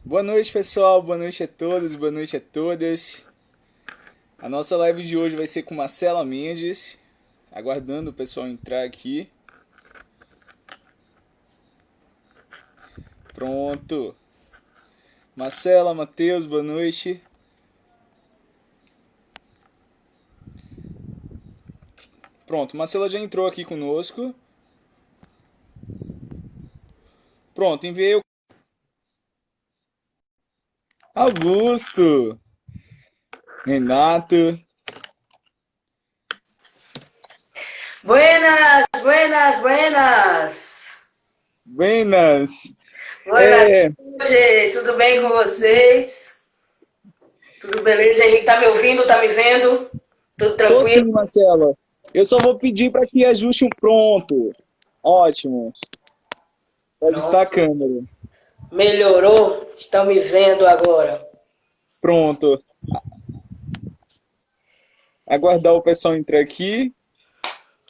Boa noite, pessoal. Boa noite a todos, boa noite a todas. A nossa live de hoje vai ser com Marcela Mendes, aguardando o pessoal entrar aqui. Pronto. Marcela, Matheus, boa noite. Pronto, Marcela já entrou aqui conosco. Pronto, enviei o Augusto, Renato. Buenas, buenas, buenas. Buenas. Buenas noches, tudo bem com vocês? Tudo beleza? Henrique, tá me ouvindo, tá me vendo? Tudo Tô sim, tranquilo? Marcela. Eu só vou pedir para que ajuste um pronto. Ótimo. Pode estar a Pronto. câmera. Melhorou? Estão me vendo agora. Pronto. Aguardar o pessoal entrar aqui.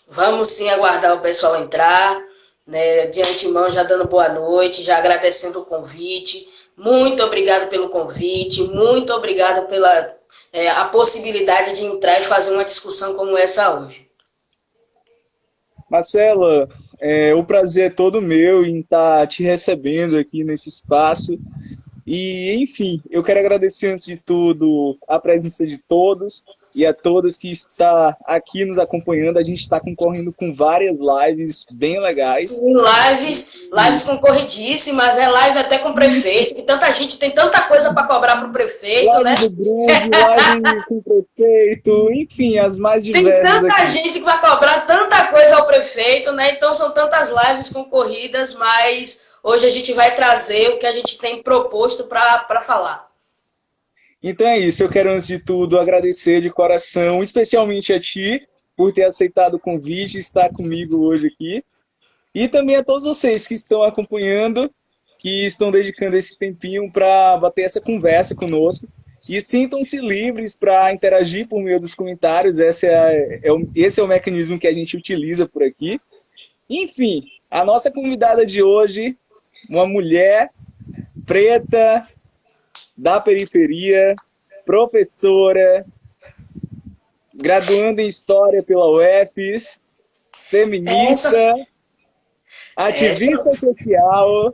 Vamos sim aguardar o pessoal entrar, né? De antemão, já dando boa noite, já agradecendo o convite. Muito obrigado pelo convite, muito obrigado pela a possibilidade de entrar e fazer uma discussão como essa hoje. Marcela, o prazer é todo meu em estar te recebendo aqui nesse espaço. E, enfim, eu quero agradecer antes de tudo a presença de todos e a todas que está aqui nos acompanhando. A gente está concorrendo com várias lives bem legais. Sim, lives concorridíssimas, né? Live até com o prefeito, que tanta gente tem tanta coisa para cobrar para o prefeito, né? Live do Groove, live com o prefeito, enfim, as mais Tem diversas tanta aqui. gente que vai cobrar tanta coisa ao prefeito, né? Então são tantas lives concorridas, mas hoje a gente vai trazer o que a gente tem proposto para falar. Então é isso, eu quero antes de tudo agradecer de coração, especialmente a ti, por ter aceitado o convite e estar comigo hoje aqui. E também a todos vocês que estão acompanhando, que estão dedicando esse tempinho para bater essa conversa conosco. E sintam-se livres para interagir por meio dos comentários, esse é o mecanismo que a gente utiliza por aqui. Enfim, a nossa convidada de hoje, uma mulher preta, da periferia, professora, graduando em História pela UFES, Essa, feminista, essa, ativista social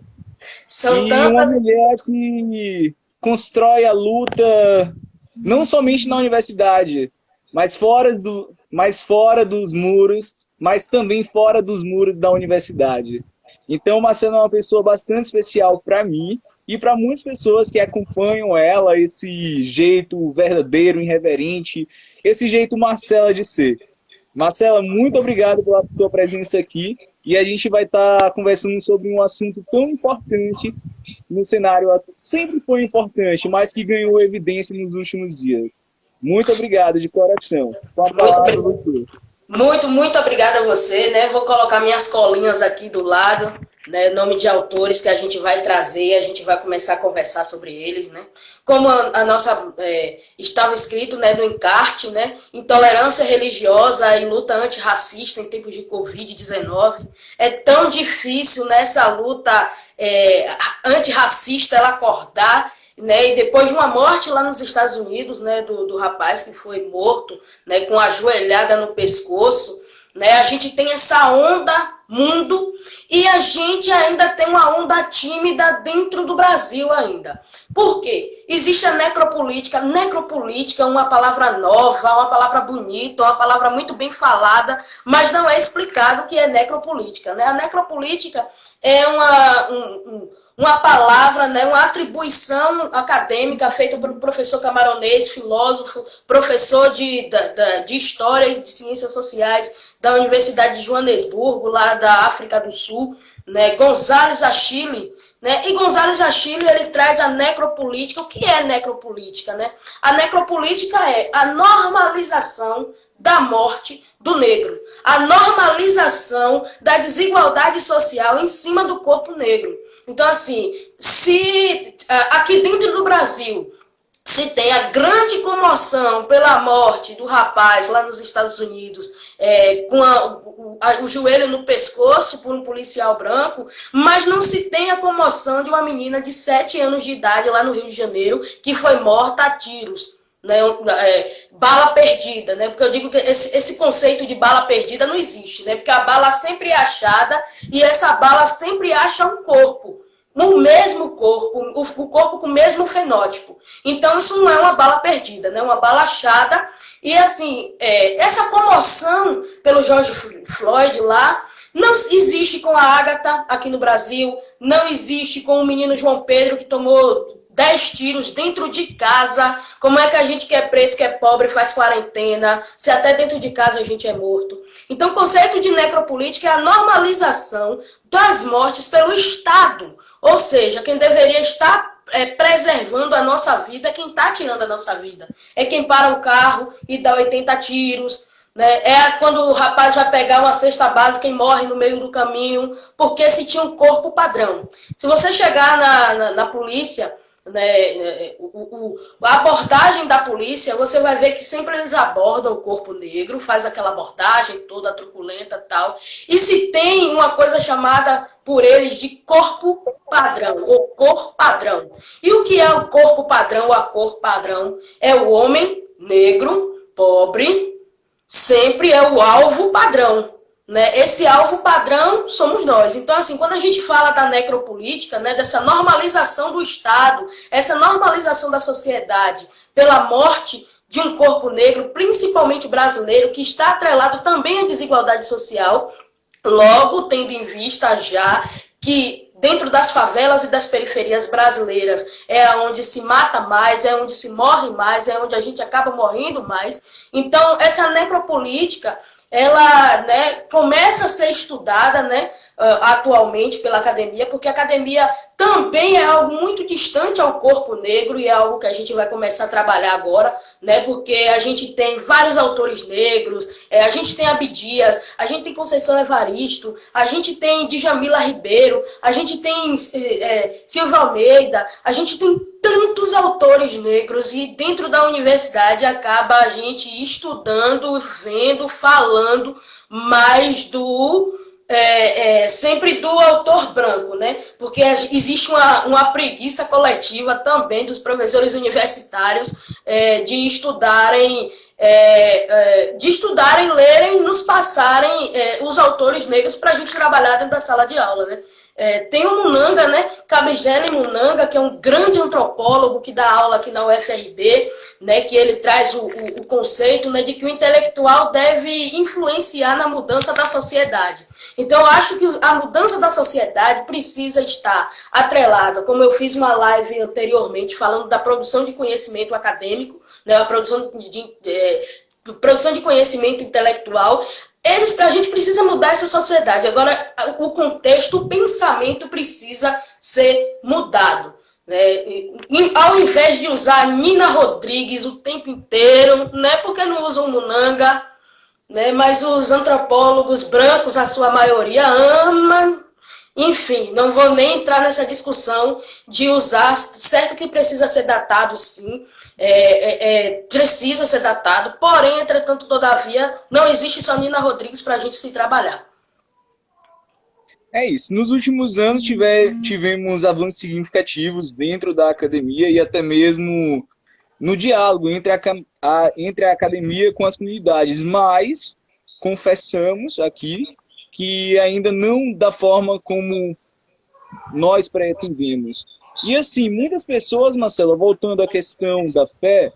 são e uma tantas. mulher que constrói a luta não somente na universidade, mas fora dos muros, mas também fora dos muros da universidade. Então, Marcela é uma pessoa bastante especial para mim e para muitas pessoas que acompanham ela, esse jeito verdadeiro, irreverente, esse jeito Marcela de ser. Marcela, muito obrigado pela tua presença aqui e a gente vai estar conversando sobre um assunto tão importante no cenário. Sempre foi importante, mas que ganhou evidência nos últimos dias. Muito obrigado de coração. Com a Muito, palavra você. muito obrigada a você, né? Vou colocar minhas colinhas aqui do lado, né? Nome de autores que a gente vai trazer, a gente vai começar a conversar sobre eles, né? Como a nossa estava escrito, né, no encarte, né? Intolerância religiosa e luta antirracista em tempos de Covid-19. É tão difícil nessa luta antirracista ela acordar, né, e depois de uma morte lá nos Estados Unidos, né, do rapaz que foi morto, né, com a joelhada no pescoço, né, a gente tem essa onda mundo e a gente ainda tem uma onda tímida dentro do Brasil ainda. Por quê? Existe a necropolítica. Necropolítica é uma palavra nova, uma palavra bonita, uma palavra muito bem falada, mas não é explicado o que é necropolítica, né? A necropolítica é uma palavra, né, uma atribuição acadêmica feita por um professor camaronês, filósofo, professor de História e de Ciências Sociais da Universidade de Joanesburgo, lá da África do Sul, né, González Achille, né? E González Achille, ele traz a necropolítica. O que é necropolítica, né? A necropolítica é a normalização da morte do negro, a normalização da desigualdade social em cima do corpo negro. Então, assim, se aqui dentro do Brasil se tem a grande comoção pela morte do rapaz lá nos Estados Unidos, com o joelho no pescoço por um policial branco, mas não se tem a comoção de uma menina de 7 anos de idade lá no Rio de Janeiro, que foi morta a tiros. Né, bala perdida, né? Porque eu digo que esse conceito de bala perdida não existe, né? Porque a bala sempre é achada e essa bala sempre acha um corpo, no mesmo corpo, o corpo com o mesmo fenótipo. Então isso não é uma bala perdida, né? Uma bala achada. E assim, essa comoção pelo George Floyd lá não existe com a Agatha aqui no Brasil, não existe com o menino João Pedro que tomou 10 tiros dentro de casa. Como é que a gente que é preto, que é pobre, faz quarentena, se até dentro de casa a gente é morto? Então o conceito de necropolítica é a normalização das mortes pelo Estado. Ou seja, quem deveria estar preservando a nossa vida é quem está tirando a nossa vida. É quem para o carro e dá 80 tiros. Né? É quando o rapaz vai pegar uma cesta básica e morre no meio do caminho, porque se tinha um corpo padrão. Se você chegar na polícia, né, a abordagem da polícia, você vai ver que sempre eles abordam o corpo negro, faz aquela abordagem toda truculenta e tal. E se tem uma coisa chamada por eles de corpo padrão, ou cor padrão. E o que é o corpo padrão ou a cor padrão? É o homem negro, pobre, sempre é o alvo padrão. Né? Esse alvo padrão somos nós. Então, assim, quando a gente fala da necropolítica, né, dessa normalização do Estado, essa normalização da sociedade pela morte de um corpo negro, principalmente brasileiro, que está atrelado também à desigualdade social, logo tendo em vista já que dentro das favelas e das periferias brasileiras é onde se mata mais, é onde se morre mais, é onde a gente acaba morrendo mais. Então, essa necropolítica, ela, né, começa a ser estudada, né, atualmente pela academia, porque a academia também é algo muito distante ao corpo negro e é algo que a gente vai começar a trabalhar agora, né, porque a gente tem vários autores negros, a gente tem Abdias, a gente tem Conceição Evaristo, a gente tem Djamila Ribeiro, a gente tem Silvio Almeida, a gente tem tantos autores negros e dentro da universidade acaba a gente estudando, vendo, falando mais do sempre do autor branco, né? Porque existe uma preguiça coletiva também dos professores universitários de estudarem, lerem, nos passarem os autores negros para a gente trabalhar dentro da sala de aula, né? Tem o Munanga, né? Kabengele Munanga, que é um grande antropólogo que dá aula aqui na UFRB, né? Que ele traz o conceito, né, de que o intelectual deve influenciar na mudança da sociedade. Então, eu acho que a mudança da sociedade precisa estar atrelada, como eu fiz uma live anteriormente, falando da produção de conhecimento acadêmico, né? A produção de conhecimento intelectual. A gente precisa mudar essa sociedade. Agora, o contexto, o pensamento precisa ser mudado. Né? E, ao invés de usar Nina Rodrigues o tempo inteiro, né? Porque não usam Munanga, né? Mas os antropólogos brancos, a sua maioria, amam. Enfim, não vou nem entrar nessa discussão de usar, certo que precisa ser datado, sim, precisa ser datado, porém, entretanto, todavia, não existe só Nina Rodrigues para a gente se trabalhar. É isso. Nos últimos anos tivemos avanços significativos dentro da academia e até mesmo no diálogo entre a academia com as comunidades, mas confessamos aqui que ainda não da forma como nós pretendemos. E assim, muitas pessoas, Marcelo, voltando à questão da fé,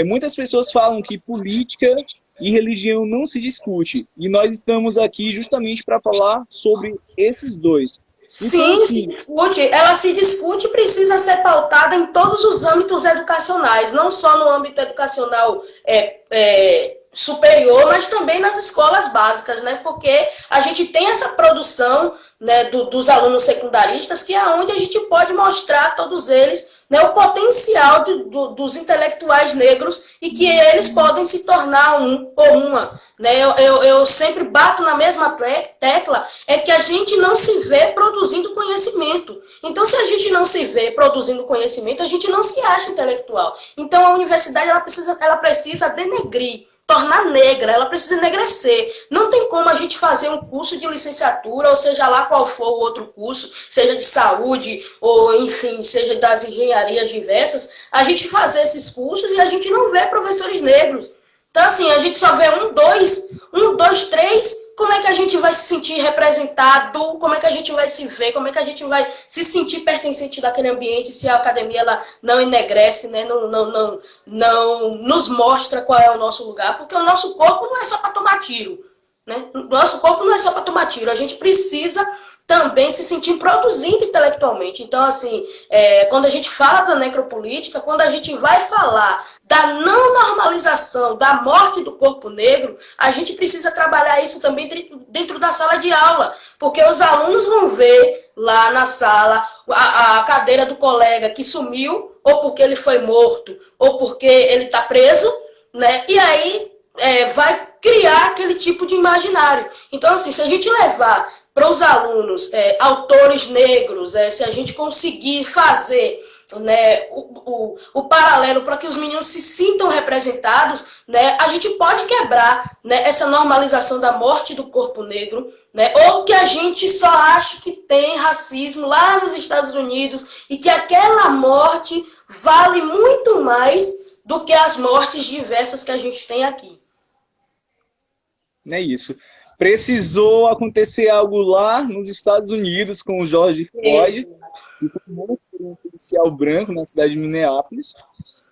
muitas pessoas falam que política e religião não se discute. E nós estamos aqui justamente para falar sobre esses dois. Sim, assim, se discute. Ela se discute e precisa ser pautada em todos os âmbitos educacionais, não só no âmbito educacional superior, mas também nas escolas básicas, né? Porque a gente tem essa produção, né, dos alunos secundaristas, que é onde a gente pode mostrar a todos eles, né, o potencial dos intelectuais negros e que eles podem se tornar um ou uma. Né? Eu sempre bato na mesma tecla, é que a gente não se vê produzindo conhecimento. Então, se a gente não se vê produzindo conhecimento, a gente não se acha intelectual. Então, a universidade ela precisa denegrir, tornar negra, ela precisa enegrecer. Não tem como a gente fazer um curso de licenciatura, ou seja lá qual for o outro curso, seja de saúde, ou enfim, seja das engenharias diversas, a gente fazer esses cursos e a gente não vê professores negros. Então, assim, a gente só vê um, dois, três, como é que a gente vai se sentir representado, como é que a gente vai se ver, como é que a gente vai se sentir pertencente daquele ambiente se a academia ela não enegrece, né? Não nos mostra qual é o nosso lugar, porque o nosso corpo não é só para tomar tiro, né? O nosso corpo não é só para tomar tiro, a gente precisa também se sentir produzindo intelectualmente. Então, assim, quando a gente fala da necropolítica, quando a gente vai falar da não normalização da morte do corpo negro, a gente precisa trabalhar isso também dentro da sala de aula, porque os alunos vão ver lá na sala a cadeira do colega que sumiu, ou porque ele foi morto, ou porque ele está preso, né? E aí vai criar aquele tipo de imaginário. Então, assim, se a gente levar para os alunos autores negros, se a gente conseguir fazer, né, o paralelo para que os meninos se sintam representados, né, a gente pode quebrar, né, essa normalização da morte do corpo negro, né, ou que a gente só acha que tem racismo lá nos Estados Unidos e que aquela morte vale muito mais do que as mortes diversas que a gente tem aqui. É isso. Precisou acontecer algo lá nos Estados Unidos com o George Floyd, que foi morto por um policial branco na cidade de Minneapolis,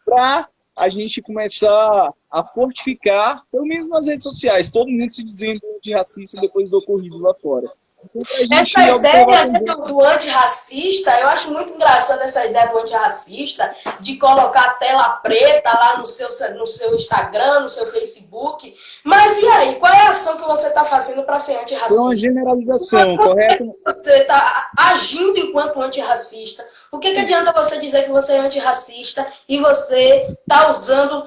para a gente começar a fortificar, pelo menos nas redes sociais, todo mundo se dizendo antirracista depois do ocorrido lá fora. Então, essa ideia, né, do antirracista, eu acho muito engraçada essa ideia do antirracista, de colocar a tela preta lá no seu Instagram, no seu Facebook. Mas e aí, qual é a ação que você está fazendo para ser antirracista? É uma generalização, correto? Você está agindo enquanto antirracista. O que adianta você dizer que você é antirracista e você está usando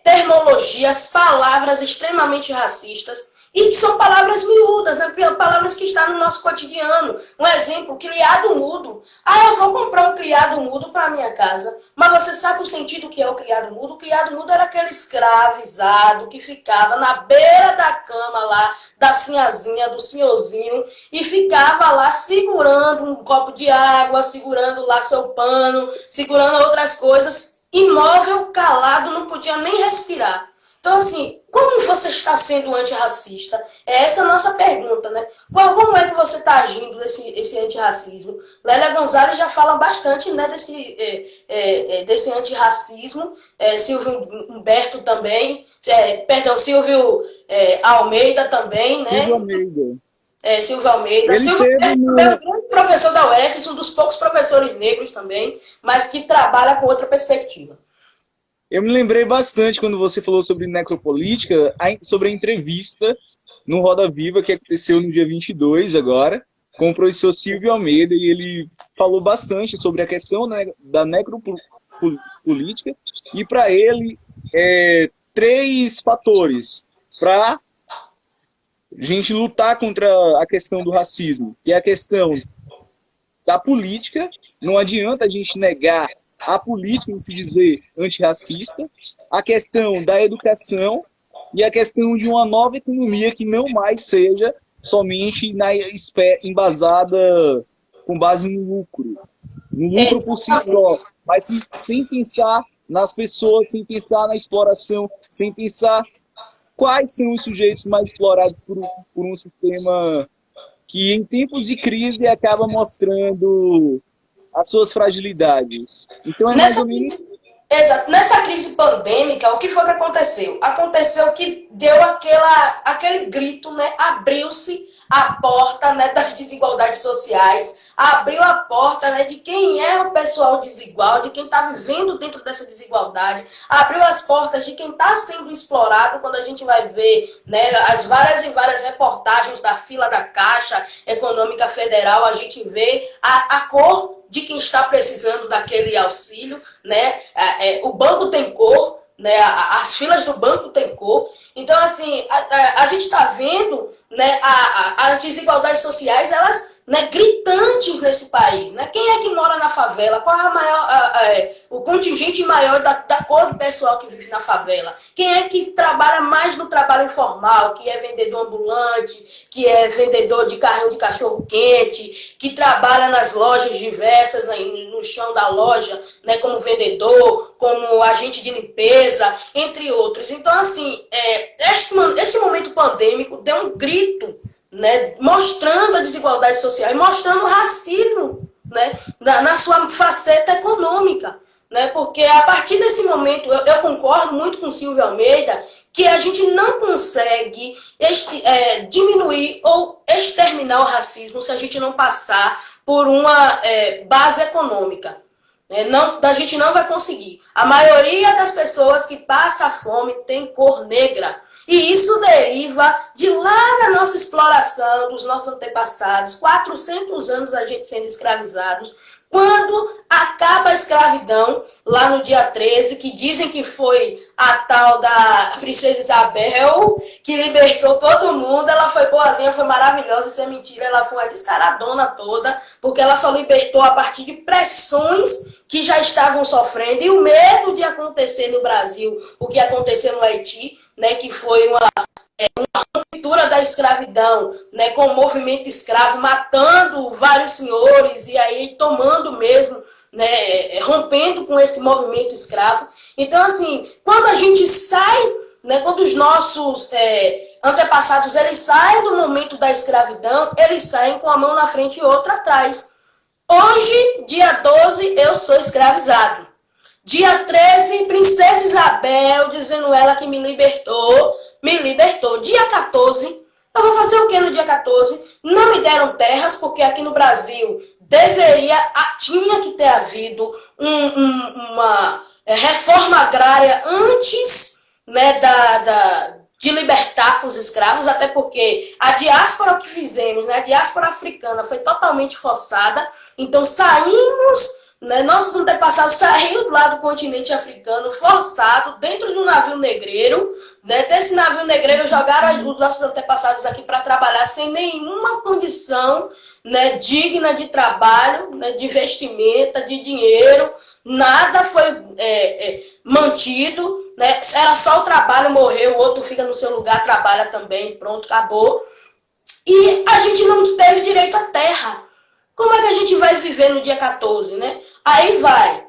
terminologias, palavras extremamente racistas? E que são palavras miúdas, né? Palavras que estão no nosso cotidiano. Um exemplo, criado mudo. Eu vou comprar um criado mudo para minha casa. Mas você sabe o sentido que é o criado mudo? O criado mudo era aquele escravizado que ficava na beira da cama lá, da sinhazinha, do senhorzinho, e ficava lá segurando um copo de água, segurando lá seu pano, segurando outras coisas, imóvel, calado, não podia nem respirar. Então, assim, como você está sendo antirracista? Essa é a nossa pergunta, né? Como é que você está agindo esse antirracismo? Lélia Gonzalez já fala bastante, né, desse antirracismo. Silvio Humberto também. Silvio Almeida também, né? Silvio Almeida. Silvio Almeida. Silvio Almeida é um grande professor da UF, um dos poucos professores negros também, mas que trabalha com outra perspectiva. Eu me lembrei bastante quando você falou sobre necropolítica, sobre a entrevista no Roda Viva que aconteceu no dia 22 agora, com o professor Silvio Almeida, e ele falou bastante sobre a questão, né, da necropolítica, e para ele, 3 fatores para a gente lutar contra a questão do racismo, que é a questão da política. Não adianta a gente negar a política em se dizer antirracista, a questão da educação e a questão de uma nova economia que não mais seja somente embasada com base no lucro. No lucro por si só, mas sem pensar nas pessoas, sem pensar na exploração, sem pensar quais são os sujeitos mais explorados por um sistema que em tempos de crise acaba mostrando as suas fragilidades. Então mais ou menos... Exato. Nessa crise pandêmica, o que foi que aconteceu? Aconteceu que deu aquele grito, né? Abriu-se a porta, né, das desigualdades sociais, abriu a porta, né, de quem é o pessoal desigual, de quem está vivendo dentro dessa desigualdade, abriu as portas de quem está sendo explorado, quando a gente vai ver, né, as várias e várias reportagens da fila da Caixa Econômica Federal, a gente vê a cor de quem está precisando daquele auxílio, né? O banco tem cor, né? As filas do banco têm cor. Então, assim, a gente está vendo, né, as desigualdades sociais, elas, né, gritantes nesse país. Né? Quem é que mora na favela? Qual é o contingente maior da cor do pessoal que vive na favela? Quem é que trabalha mais no trabalho informal, que é vendedor ambulante, que é vendedor de carrinho de cachorro-quente, que trabalha nas lojas diversas, né, no chão da loja, né, como vendedor, como agente de limpeza, entre outros. Então, assim, este momento pandêmico deu um grito, né, mostrando a desigualdade social e mostrando o racismo, né, na sua faceta econômica. Né, porque a partir desse momento, eu concordo muito com o Silvio Almeida, que a gente não consegue diminuir ou exterminar o racismo se a gente não passar por uma base econômica. A gente não vai conseguir. A maioria das pessoas que passa fome tem cor negra. E isso deriva de lá da nossa exploração, dos nossos antepassados, 400 anos a gente sendo escravizados. Quando acaba a escravidão, lá no dia 13, que dizem que foi a tal da Princesa Isabel, que libertou todo mundo, ela foi boazinha, foi maravilhosa, isso é mentira, ela foi uma descaradona toda, porque ela só libertou a partir de pressões que já estavam sofrendo, e o medo de acontecer no Brasil, o que aconteceu no Haiti, né, que foi uma ruptura da escravidão, né, com o movimento escravo, matando vários senhores e aí tomando mesmo, né, rompendo com esse movimento escravo. Então, assim, quando a gente sai, né, quando os nossos antepassados eles saem do momento da escravidão, eles saem com a mão na frente e outra atrás. Hoje, dia 12, eu sou escravizado. Dia 13, Princesa Isabel, dizendo ela que me libertou. Dia 14, eu vou fazer o que no dia 14? Não me deram terras, porque aqui no Brasil tinha que ter havido uma reforma agrária antes, né, de libertar os escravos, até porque a diáspora que fizemos, né, a diáspora africana foi totalmente forçada, então saímos, né, nossos antepassados saíram lá do continente africano, forçado, dentro de um navio negreiro, né, desse navio negreiro jogaram os nossos antepassados aqui para trabalhar sem nenhuma condição, né, digna de trabalho, né, de vestimenta, de dinheiro, nada foi mantido, né, era só o trabalho, morreu, o outro fica no seu lugar, trabalha também, pronto, acabou. E a gente não teve direito à terra. Como é que a gente vai viver no dia 14, né? Aí vai,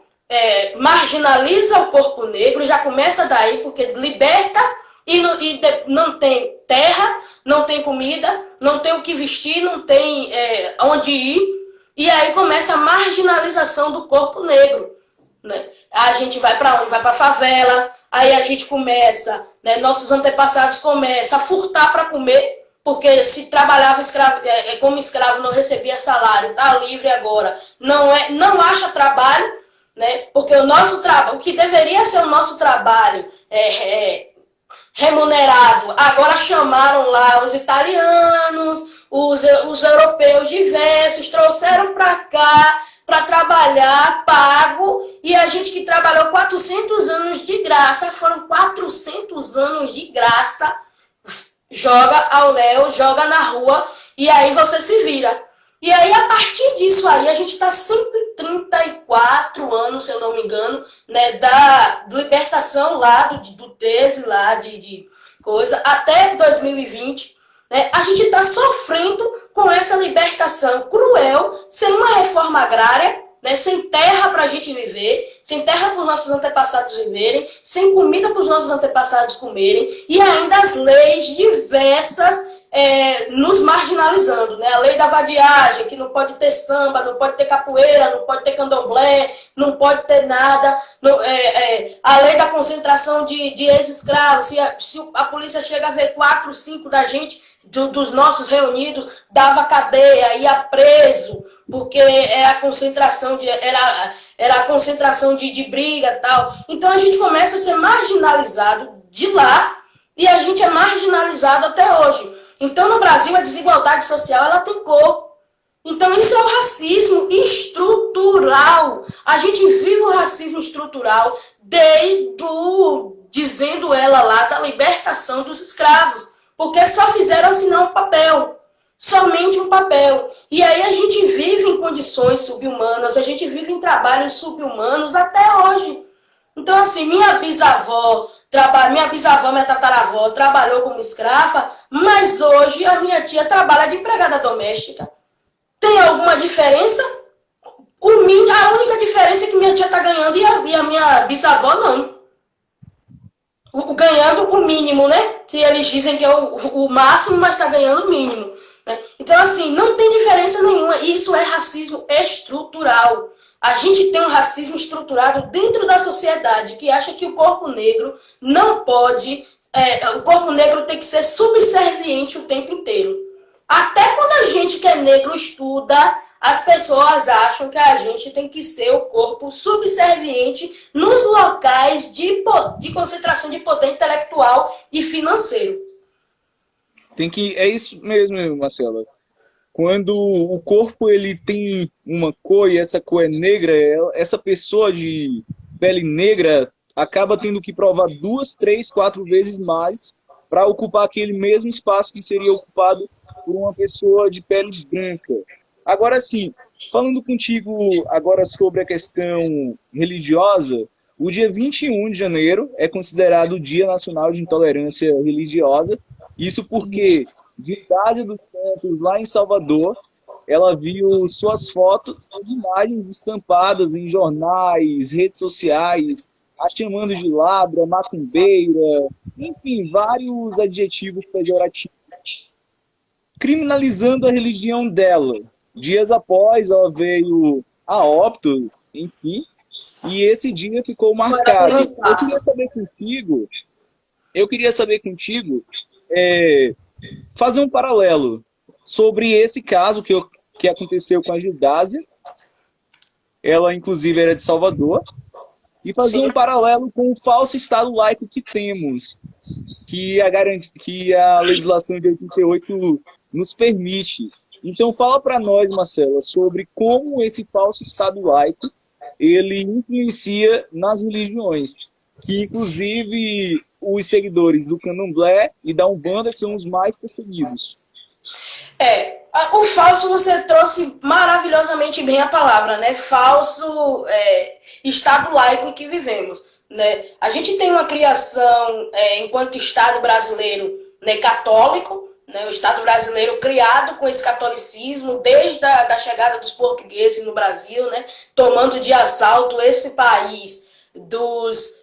marginaliza o corpo negro, já começa daí, porque liberta e não tem terra, não tem comida, não tem o que vestir, não tem onde ir. E aí começa a marginalização do corpo negro. Né? A gente vai para onde? Vai para a favela, aí a gente começa, né, nossos antepassados começam a furtar para comer, porque se trabalhava como escravo, não recebia salário, está livre agora, não acha trabalho, né? Porque o que deveria ser o nosso trabalho remunerado, agora chamaram lá os italianos, os europeus diversos, trouxeram para cá para trabalhar, pago, e a gente que trabalhou 400 anos de graça, foram 400 anos de graça, joga ao léu, joga na rua, e aí você se vira. E aí, a partir disso aí, a gente está 134 anos, se eu não me engano, né, da libertação lá do 13, lá de coisa, até 2020, né, a gente está sofrendo com essa libertação cruel, sem uma reforma agrária, né, sem terra para a gente viver, sem terra para os nossos antepassados viverem, sem comida para os nossos antepassados comerem, e ainda as leis diversas nos marginalizando, né? A lei da vadiagem, que não pode ter samba, não pode ter capoeira, não pode ter candomblé, não pode ter nada. A lei da concentração de ex-escravos, se a polícia chega a ver 4, 5 da gente, dos nossos reunidos, dava cadeia, ia preso, porque era a concentração de briga e tal. Então a gente começa a ser marginalizado de lá e a gente é marginalizado até hoje. Então no Brasil a desigualdade social ela tem cor. Então isso é o racismo estrutural. A gente vive o racismo estrutural desde dizendo ela lá da libertação dos escravos. Porque só fizeram assinar um papel, somente um papel. E aí a gente vive em condições subhumanas, a gente vive em trabalhos subhumanos até hoje. Então, assim, minha bisavó, minha tataravó trabalhou como escrava, mas hoje a minha tia trabalha de empregada doméstica. Tem alguma diferença? A única diferença é que minha tia está ganhando e a minha bisavó não. Ganhando o mínimo, né? Que eles dizem que é o máximo, mas está ganhando o mínimo. Né? Então, assim, não tem diferença nenhuma. Isso é racismo estrutural. A gente tem um racismo estruturado dentro da sociedade que acha que o corpo negro não pode... o corpo negro tem que ser subserviente o tempo inteiro. Até quando a gente que é negro estuda, as pessoas acham que a gente tem que ser o corpo subserviente nos locais de concentração de poder intelectual e financeiro. É isso mesmo, Marcela. Quando o corpo ele tem uma cor e essa cor é negra, essa pessoa de pele negra acaba tendo que provar 2, 3, 4 vezes mais para ocupar aquele mesmo espaço que seria ocupado por uma pessoa de pele branca. Agora sim, falando contigo agora sobre a questão religiosa, o dia 21 de janeiro é considerado o Dia Nacional de Intolerância Religiosa. Isso porque Gidásia dos Santos, lá em Salvador, ela viu suas fotos, suas imagens estampadas em jornais, redes sociais, a chamando de ladra, macumbeira, enfim, vários adjetivos pejorativos, criminalizando a religião dela. Dias após, ela veio a óbito, enfim, e esse dia ficou marcado. Eu queria saber contigo, fazer um paralelo sobre esse caso que aconteceu com a Gidásia. Ela, inclusive, era de Salvador. E fazer um paralelo com o falso Estado laico que temos, que a legislação de 88 nos permite. Então, fala para nós, Marcela, sobre como esse falso Estado laico ele influencia nas religiões, que, inclusive, os seguidores do Candomblé e da Umbanda são os mais perseguidos. O falso você trouxe maravilhosamente bem a palavra, né? Falso Estado laico em que vivemos. Né? A gente tem uma criação, enquanto Estado brasileiro, né, católico, né? O Estado brasileiro criado com esse catolicismo desde a chegada dos portugueses no Brasil, né? Tomando de assalto esse país dos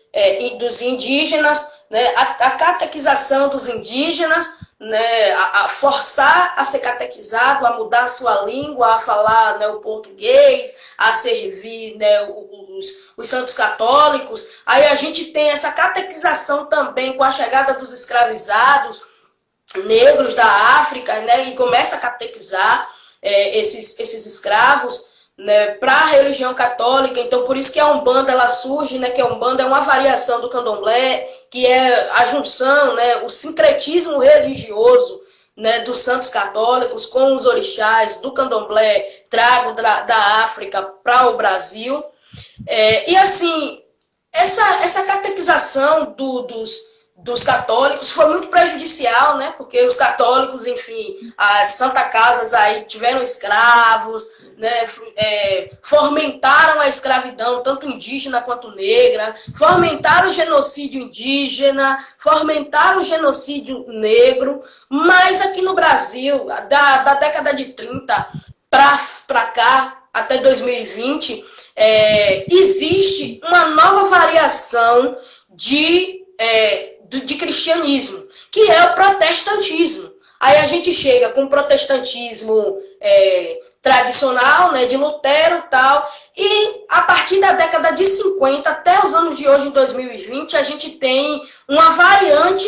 indígenas, né? A catequização dos indígenas, né? A forçar a ser catequizado, a mudar a sua língua, a falar, né, o português, a servir, né, os santos católicos. Aí a gente tem essa catequização também com a chegada dos escravizados negros da África, né, e começa a catequizar esses escravos, né, para a religião católica. Então, por isso que a Umbanda ela surge, né, que a Umbanda é uma variação do Candomblé, que é a junção, né, o sincretismo religioso, né, dos santos católicos com os orixás do Candomblé, trago da África para o Brasil. E assim, essa catequização dos católicos foi muito prejudicial, né? Porque os católicos, enfim, as Santa Casas aí tiveram escravos, né? Fomentaram a escravidão, tanto indígena quanto negra, fomentaram o genocídio indígena, fomentaram o genocídio negro, mas aqui no Brasil, da década de 30 para cá, até 2020, existe uma nova variação de cristianismo, que é o protestantismo. Aí a gente chega com o protestantismo tradicional, né, de Lutero e tal, e a partir da década de 50 até os anos de hoje, em 2020, a gente tem uma variante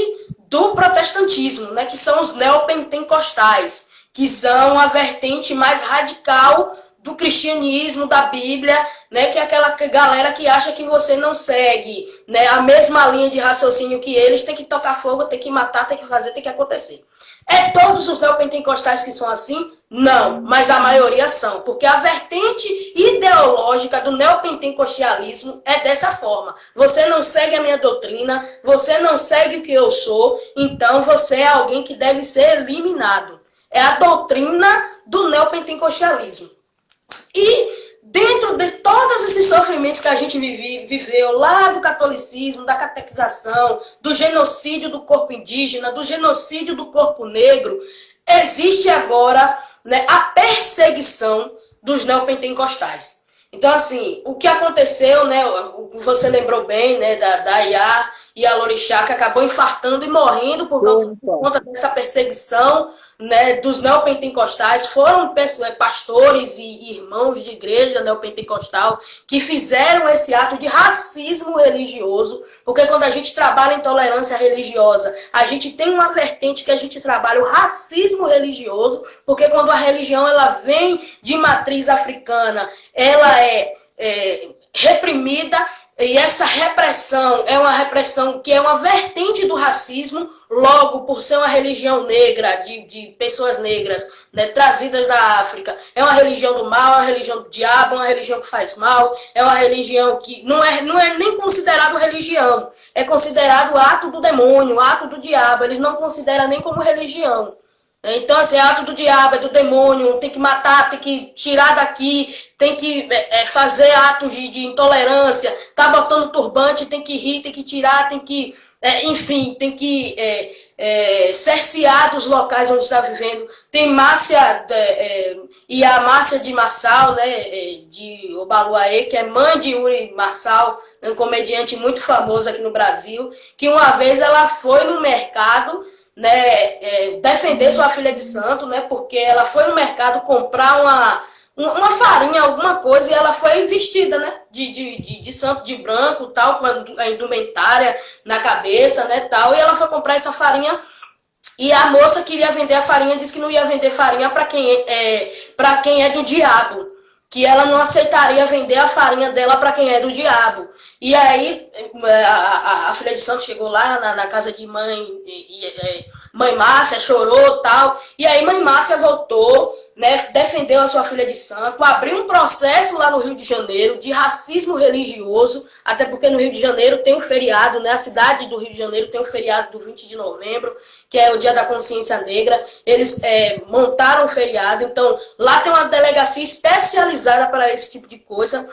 do protestantismo, né, que são os neopentecostais, que são a vertente mais radical do cristianismo, da Bíblia, né, que é aquela galera que acha que você não segue, né, a mesma linha de raciocínio que eles, tem que tocar fogo, tem que matar, tem que fazer, tem que acontecer. É todos os neopentecostais que são assim? Não, mas a maioria são, porque a vertente ideológica do neopentecostalismo é dessa forma. Você não segue a minha doutrina, você não segue o que eu sou, então você é alguém que deve ser eliminado. É a doutrina do neopentecostalismo. E dentro de todos esses sofrimentos que a gente viveu lá do catolicismo, da catequização, do genocídio do corpo indígena, do genocídio do corpo negro, existe agora, né, a perseguição dos neopentecostais. Então, assim, o que aconteceu, né, você lembrou bem, né, da Iá e a Lorixá, que acabou infartando e morrendo por conta dessa perseguição, né, dos neopentecostais. Foram pastores e irmãos de igreja neopentecostal que fizeram esse ato de racismo religioso, porque quando a gente trabalha intolerância religiosa, a gente tem uma vertente que a gente trabalha o racismo religioso, porque quando a religião ela vem de matriz africana, ela é reprimida. E essa repressão é uma repressão que é uma vertente do racismo, logo, por ser uma religião negra, de pessoas negras, né, trazidas da África. É uma religião do mal, é uma religião do diabo, é uma religião que faz mal, é uma religião que não é nem considerado religião, é considerado ato do demônio, ato do diabo, eles não consideram nem como religião. Então, assim, é ato do diabo, é do demônio, tem que matar, tem que tirar daqui, tem que fazer atos de intolerância, tá botando turbante, tem que rir, tem que tirar, tem que, enfim, tem que cercear dos locais onde está vivendo. Tem Márcia, e a Márcia de Marçal, né, de Obaluaê, que é mãe de Yuri Marçal, um comediante muito famoso aqui no Brasil, que uma vez ela foi no mercado, né, defender sua filha de santo, né, porque ela foi no mercado comprar uma farinha, alguma coisa, e ela foi vestida, né, de santo de branco, tal, com a indumentária na cabeça, né, tal, e ela foi comprar essa farinha, e a moça queria vender a farinha, disse que não ia vender farinha para quem é do diabo, que ela não aceitaria vender a farinha dela para quem é do diabo. E aí a filha de santo chegou lá na casa de mãe Márcia, chorou e tal. E aí mãe Márcia voltou, né, defendeu a sua filha de santo, abriu um processo lá no Rio de Janeiro de racismo religioso, até porque no Rio de Janeiro tem um feriado, né, a cidade do Rio de Janeiro tem um feriado do 20 de novembro, que é o Dia da Consciência Negra. Eles montaram um feriado, então lá tem uma delegacia especializada para esse tipo de coisa,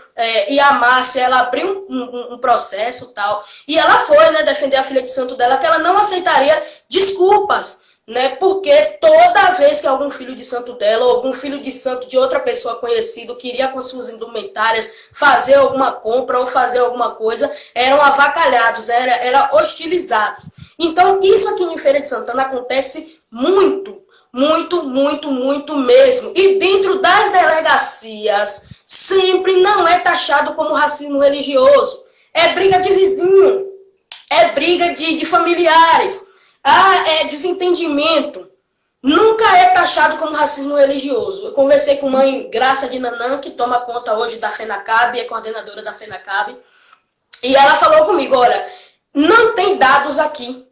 e a Márcia, ela abriu um processo e tal, e ela foi, né, defender a filha de santo dela, que ela não aceitaria desculpas, né, porque toda vez que algum filho de santo dela, ou algum filho de santo de outra pessoa conhecida queria com suas indumentárias fazer alguma compra ou fazer alguma coisa, eram avacalhados, eram hostilizados. Então, isso aqui em Feira de Santana acontece muito, muito, muito, muito mesmo. E dentro das delegacias, sempre não é taxado como racismo religioso. É briga de vizinho, é briga de familiares, é desentendimento. Nunca é taxado como racismo religioso. Eu conversei com mãe Graça de Nanã, que toma conta hoje da FENACAB, é coordenadora da FENACAB, e ela falou comigo, olha, não tem dados aqui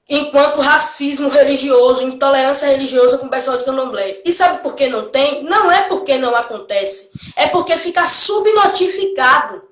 enquanto racismo religioso, intolerância religiosa com o pessoal de Candomblé. E sabe por que não tem? Não é porque não acontece, é porque fica subnotificado.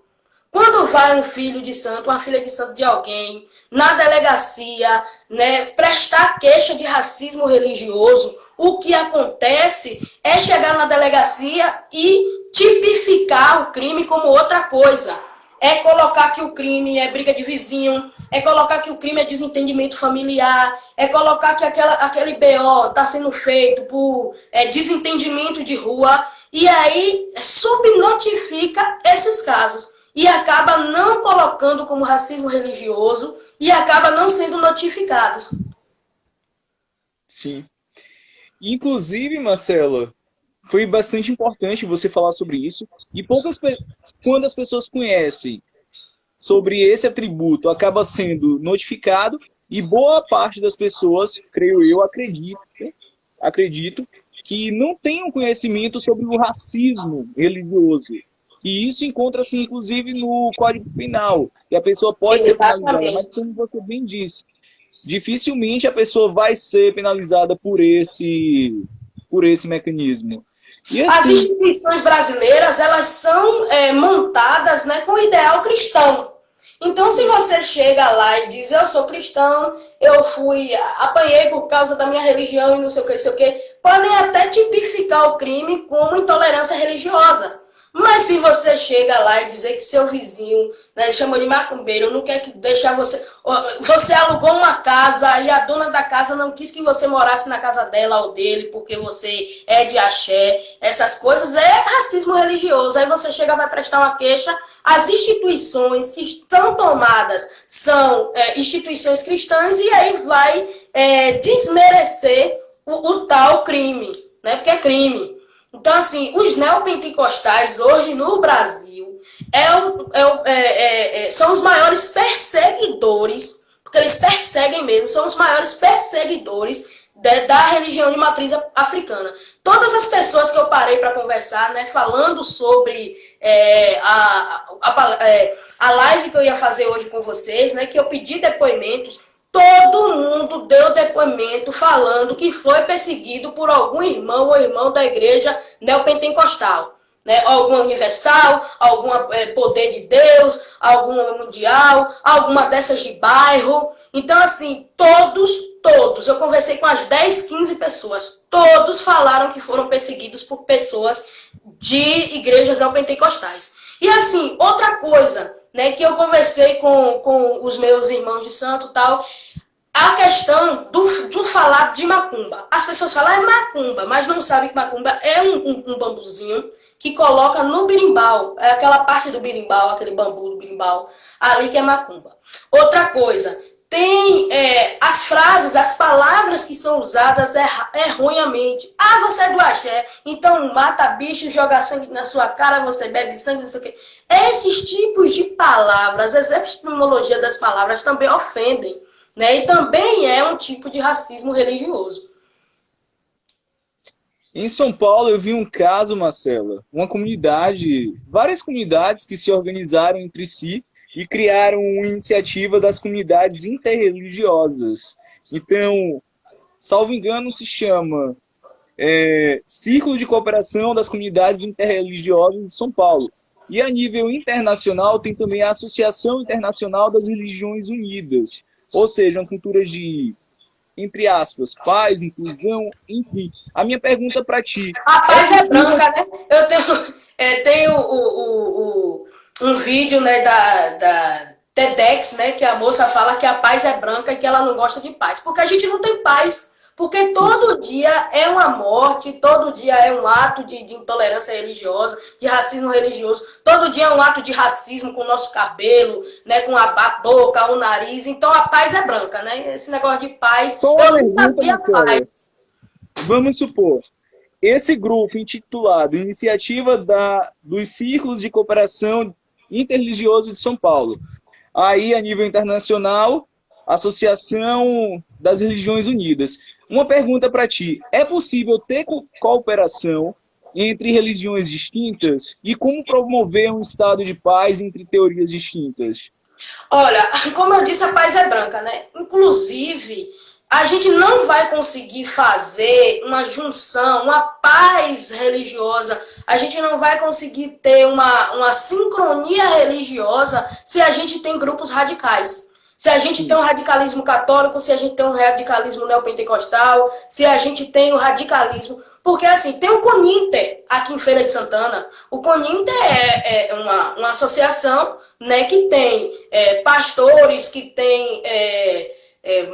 Quando vai um filho de santo, uma filha de santo de alguém, na delegacia, né, prestar queixa de racismo religioso, o que acontece é chegar na delegacia e tipificar o crime como outra coisa. É colocar que o crime é briga de vizinho, é colocar que o crime é desentendimento familiar, é colocar que aquele BO está sendo feito por desentendimento de rua, e aí subnotifica esses casos. E acaba não colocando como racismo religioso e acaba não sendo notificados. Sim. Inclusive, Marcelo, foi bastante importante você falar sobre isso. E quando as pessoas conhecem sobre esse atributo, acaba sendo notificado e boa parte das pessoas, creio eu, acredito que não tem um conhecimento sobre o racismo religioso. E isso encontra-se, inclusive, no Código Penal, que a pessoa pode ser penalizada, mas Exatamente. como você bem disse, dificilmente a pessoa vai ser penalizada por esse mecanismo. E As assim, instituições brasileiras, elas são montadas, né, com o ideal cristão. Então, se você chega lá e diz, eu sou cristão, eu apanhei por causa da minha religião e não sei o que, não sei o que, podem até tipificar o crime como intolerância religiosa. Mas se você chega lá e dizer que seu vizinho, né, chama de macumbeiro, não quer que deixar você... Você alugou uma casa e a dona da casa não quis que você morasse na casa dela ou dele porque você é de axé, essas coisas, é racismo religioso. Aí você chega e vai prestar uma queixa, as instituições que estão tomadas são instituições cristãs e aí vai desmerecer o tal crime, né? Porque é crime. Então, assim, os neopentecostais hoje no Brasil são os maiores perseguidores, porque eles perseguem mesmo, são os maiores perseguidores da religião de matriz africana. Todas as pessoas que eu parei para conversar, né, falando sobre a live que eu ia fazer hoje com vocês, né, que eu pedi depoimentos, todo mundo deu depoimento falando que foi perseguido por algum irmão ou irmão da igreja neopentecostal. Né? Alguma universal, algum poder de Deus, alguma mundial, alguma dessas de bairro. Então, assim, todos, eu conversei com as 10, 15 pessoas, todos falaram que foram perseguidos por pessoas de igrejas neopentecostais. E, assim, outra coisa, né, que eu conversei com os meus irmãos de santo e tal, a questão do falar de macumba. As pessoas falam, é macumba, mas não sabem que macumba é um bambuzinho que coloca no birimbau, é aquela parte do birimbau, aquele bambu do birimbau, ali que é macumba. Outra coisa, tem as frases, as palavras que são usadas erroneamente. Ah, você é do axé, então mata bicho, joga sangue na sua cara, você bebe sangue, não sei o quê. Esses tipos de palavras, as epistemologias das palavras também ofendem, né? E também é um tipo de racismo religioso. em São Paulo eu vi um caso, Marcela, várias comunidades que se organizaram entre si e criaram uma iniciativa das comunidades interreligiosas. Então, salvo engano, se chama Círculo de Cooperação das Comunidades Interreligiosas de São Paulo. E a nível internacional tem também a Associação Internacional das Religiões Unidas, ou seja, uma cultura de, entre aspas, paz, inclusão, enfim. A minha pergunta para ti... A paz é branca, né? Eu tenho um vídeo, né, da TEDx, né, que a moça fala que a paz é branca e que ela não gosta de paz. Porque a gente não tem paz. Porque todo dia é uma morte, todo dia é um ato de intolerância religiosa, de racismo religioso. Todo dia é um ato de racismo com o nosso cabelo, né, com a boca, o nariz. Então a paz é branca, né? Esse negócio de paz, eu não sabia paz. Vamos supor, esse grupo intitulado Iniciativa dos Círculos de Cooperação Interreligioso de São Paulo, aí a nível internacional, Associação das Religiões Unidas. Uma pergunta para ti, é possível ter cooperação entre religiões distintas? E como promover um estado de paz entre teorias distintas? Olha, como eu disse, a paz é branca, né? Inclusive, a gente não vai conseguir fazer uma junção, uma paz religiosa, a gente não vai conseguir ter uma sincronia religiosa se a gente tem grupos radicais. Se a gente tem um radicalismo católico, se a gente tem um radicalismo neopentecostal, se a gente tem o radicalismo... Porque, assim, tem o CONINTER aqui em Feira de Santana. O CONINTER é uma associação, né, que tem pastores, que tem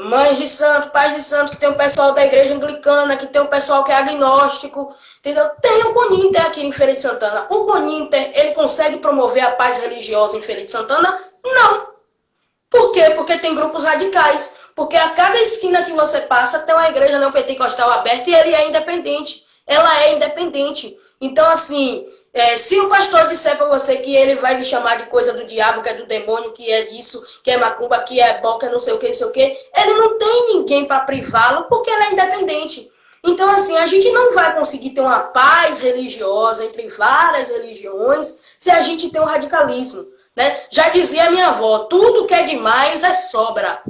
mães de santo, pais de santo, que tem o pessoal da igreja anglicana, que tem o pessoal que é agnóstico, entendeu? Tem o CONINTER aqui em Feira de Santana. O CONINTER, ele consegue promover a paz religiosa em Feira de Santana? Não. Por quê? Porque tem grupos radicais. Porque a cada esquina que você passa tem uma igreja neopentecostal aberta e ele é independente. Ela é independente. Então, assim, se o pastor disser para você que ele vai lhe chamar de coisa do diabo, que é do demônio, que é isso, que é macumba, que é boca, não sei o que, não sei o que, ele não tem ninguém para privá-lo porque ele é independente. Então, assim, a gente não vai conseguir ter uma paz religiosa entre várias religiões se a gente tem um radicalismo, né? Já dizia a minha avó, tudo que é demais é sobra.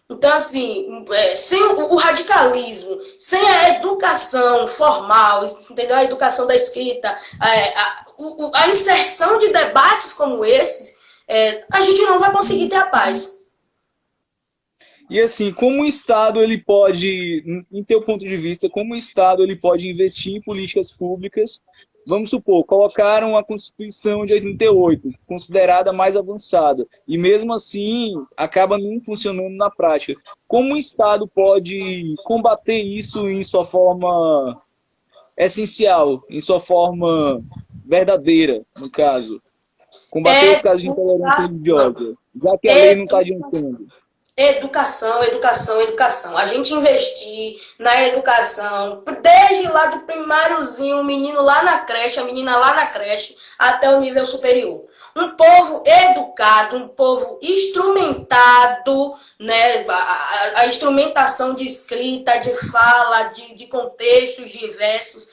Então, assim, sem o radicalismo, sem a educação formal, entendeu? A educação da escrita, a inserção de debates como esses, a gente não vai conseguir ter a paz. E assim, como o Estado ele pode, em teu ponto de vista, como o Estado ele pode investir em políticas públicas, vamos supor, colocaram a Constituição de 88, considerada mais avançada, e mesmo assim acaba não funcionando na prática. Como o Estado pode combater isso em sua forma essencial, em sua forma verdadeira, no caso? Combater os casos de intolerância religiosa, já que a lei não está adiantando. Educação, educação, educação. A gente investir na educação, desde lá do primáriozinho, o menino lá na creche, a menina lá na creche, até o nível superior. Um povo educado, um povo instrumentado, né? A instrumentação de escrita, de fala, de contextos diversos.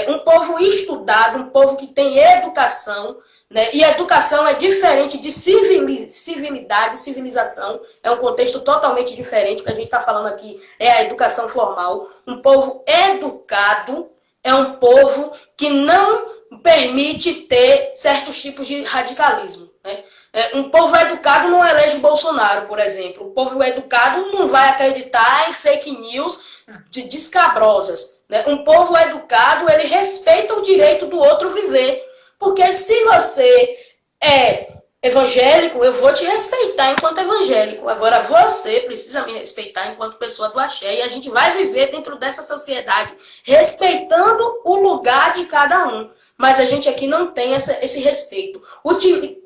Um povo estudado, um povo que tem educação, né? E educação é diferente de civilidade, civilização. É um contexto totalmente diferente. O que a gente está falando aqui é a educação formal. Um povo educado é um povo que não permite ter certos tipos de radicalismo, né? Um povo educado não elege o Bolsonaro, por exemplo. O povo educado não vai acreditar em fake news descabrosas, né? Um povo educado, ele respeita o direito do outro viver. Porque se você é evangélico, eu vou te respeitar enquanto evangélico. Agora você precisa me respeitar enquanto pessoa do axé. E a gente vai viver dentro dessa sociedade respeitando o lugar de cada um. Mas a gente aqui não tem esse respeito.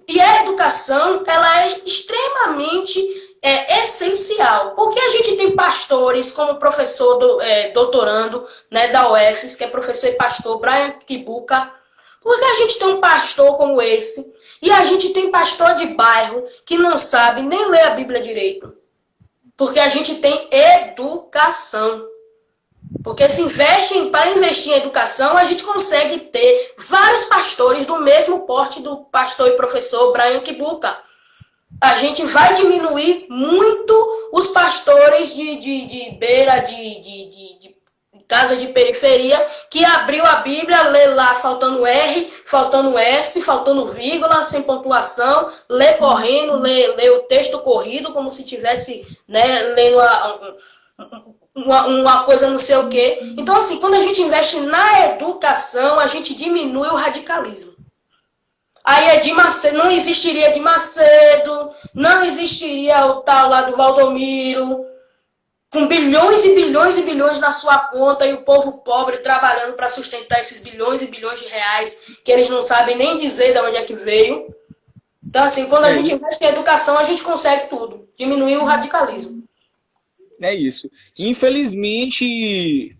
E a educação, ela é extremamente essencial. Porque a gente tem pastores, como o professor doutorando, né, da UFES, que é professor e pastor Brian Kibuka. Porque a gente tem um pastor como esse, e a gente tem pastor de bairro que não sabe nem ler a Bíblia direito. Porque a gente tem educação. Porque para investir em educação, a gente consegue ter vários pastores do mesmo porte do pastor e professor Brian Kibuka. A gente vai diminuir muito os pastores de beira, de casa de periferia, que abriu a Bíblia, lê lá faltando R, faltando S, faltando vírgula, sem pontuação, lê correndo, lê o texto corrido, como se estivesse, né, lendo uma coisa não sei o quê. Então, assim, quando a gente investe na educação, a gente diminui o radicalismo. Aí Edir Macedo, não existiria Edir Macedo, não existiria o tal lá do Valdomiro, com bilhões e bilhões e bilhões na sua conta e o povo pobre trabalhando para sustentar esses bilhões e bilhões de reais que eles não sabem nem dizer de onde é que veio. Então, assim, quando a gente investe em educação, a gente consegue tudo. Diminuir o radicalismo. É isso. Infelizmente,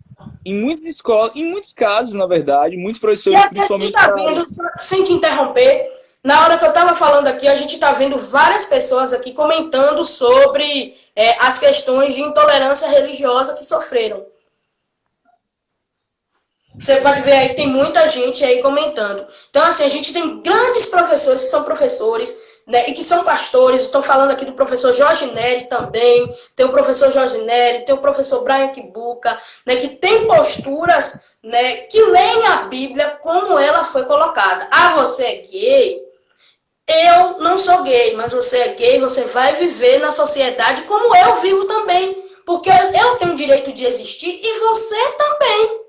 em muitas escolas, em muitos casos, na verdade, muitos professores, principalmente... A gente está vendo, sem te interromper, na hora que eu estava falando aqui, a gente está vendo várias pessoas aqui comentando sobre as questões de intolerância religiosa que sofreram. Você pode ver aí que tem muita gente aí comentando. Então, assim, a gente tem grandes professores que são professores, né, e que são pastores. Estou falando aqui do professor Jorge Neri também. Tem o professor Jorge Neri, tem o professor Brian Kibuka, né, que tem posturas, né, que leem a Bíblia como ela foi colocada. Ah, você é gay? Eu não sou gay, mas você é gay, você vai viver na sociedade como eu vivo também. Porque eu tenho o direito de existir e você também.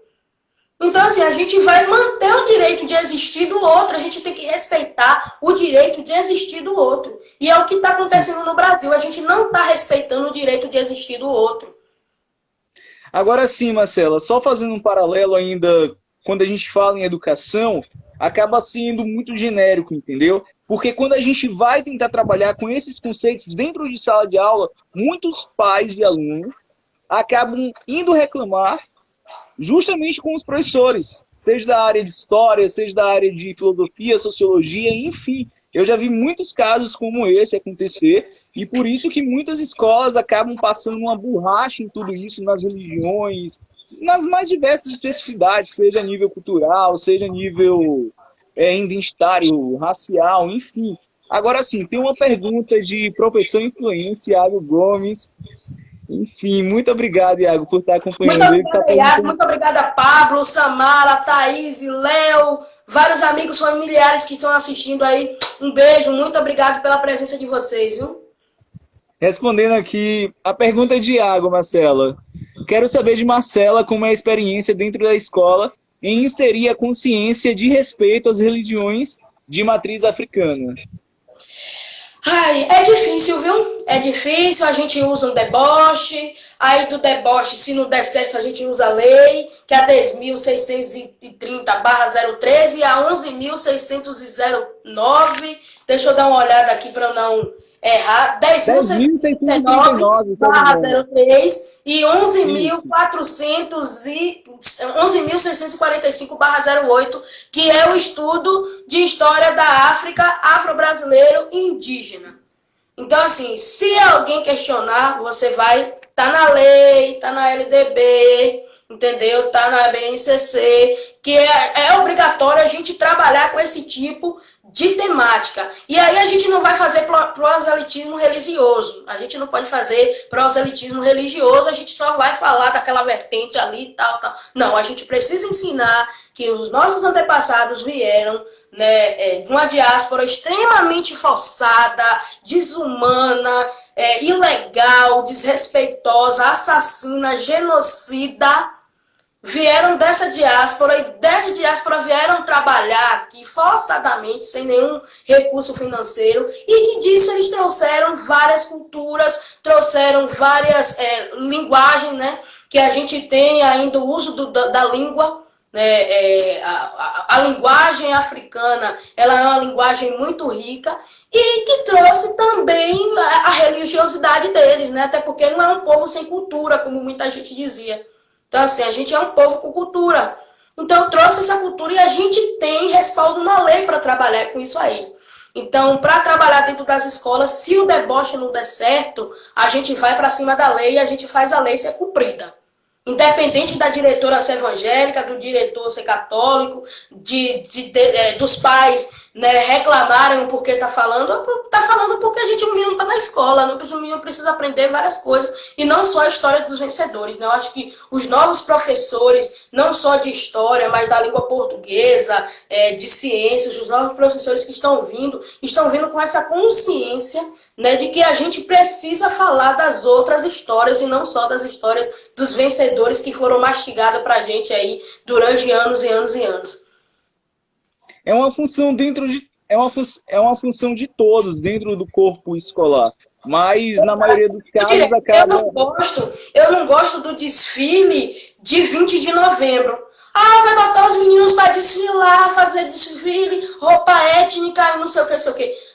Então, assim, a gente vai manter o direito de existir do outro, a gente tem que respeitar o direito de existir do outro. E é o que está acontecendo no Brasil, a gente não está respeitando o direito de existir do outro. Agora sim, Marcela, só fazendo um paralelo ainda, quando a gente fala em educação, acaba sendo muito genérico, entendeu? Porque quando a gente vai tentar trabalhar com esses conceitos dentro de sala de aula, muitos pais de alunos acabam indo reclamar justamente com os professores, seja da área de história, seja da área de filosofia, sociologia, enfim. Eu já vi muitos casos como esse acontecer, e por isso que muitas escolas acabam passando uma borracha em tudo isso, nas religiões, nas mais diversas especificidades, seja a nível cultural, seja a nível identitário, racial, enfim. Agora sim, tem uma pergunta de professor influência, Iago Gomes. Enfim, muito obrigado, Iago, por estar acompanhando ele. Muito obrigada, Pablo, Samara, Thaís, Léo, vários amigos familiares que estão assistindo aí. Um beijo, muito obrigado pela presença de vocês, viu? Respondendo aqui, a pergunta é de Iago, Marcela. Quero saber de Marcela como é a experiência dentro da escola em inserir a consciência de respeito às religiões de matriz africana. Ai, é difícil, viu? É difícil, a gente usa um deboche, aí do deboche, se não der certo, a gente usa a lei, que é a 10.630/013 e a 11.609. Deixa eu dar uma olhada aquí para não errar. 10.639/03 e 11.645/08, que é o estudo de história da África, afro-brasileiro e indígena. Então, assim, se alguém questionar, você vai, tá na lei, tá na LDB, entendeu? Tá na BNCC, que é obrigatório a gente trabalhar com esse tipo de temática. E aí a gente não vai fazer proselitismo religioso. A gente não pode fazer proselitismo religioso, a gente só vai falar daquela vertente ali e tal, tal. Não, a gente precisa ensinar que os nossos antepassados vieram, né, de uma diáspora extremamente forçada, desumana, ilegal, desrespeitosa, assassina, genocida. Vieram dessa diáspora e dessa diáspora vieram trabalhar aqui forçadamente, sem nenhum recurso financeiro, e que disso eles trouxeram várias culturas, trouxeram várias linguagens, né, que a gente tem ainda o uso da língua, né, a linguagem africana, ela é uma linguagem muito rica, e que trouxe também a religiosidade deles, né, até porque não é um povo sem cultura, como muita gente dizia. Então, assim, a gente é um povo com cultura. Então, trouxe essa cultura e a gente tem respaldo na lei para trabalhar com isso aí. Então, para trabalhar dentro das escolas, se o deboche não der certo, a gente vai para cima da lei e a gente faz a lei ser cumprida. Independente da diretora ser evangélica, do diretor ser católico, dos pais, né, reclamarem porque tá falando porque o menino tá na escola, o menino precisa aprender várias coisas, e não só a história dos vencedores, né? Eu acho que os novos professores, não só de história, mas da língua portuguesa, de ciências, os novos professores que estão vindo com essa consciência, né, de que a gente precisa falar das outras histórias e não só das histórias dos vencedores que foram mastigadas pra gente aí durante anos e anos e anos. É uma função é uma função de todos dentro do corpo escolar, mas na maioria dos casos acaba... Eu não gosto do desfile de 20 de novembro. Ah, vai botar os meninos para desfilar, fazer desfile, roupa étnica e não sei o que.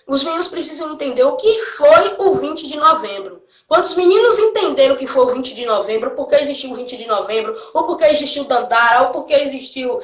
Os meninos precisam entender o que foi o 20 de novembro. Quando os meninos entenderam o que foi o 20 de novembro, por que existiu o 20 de novembro, ou por que existiu Dandara, ou por que existiu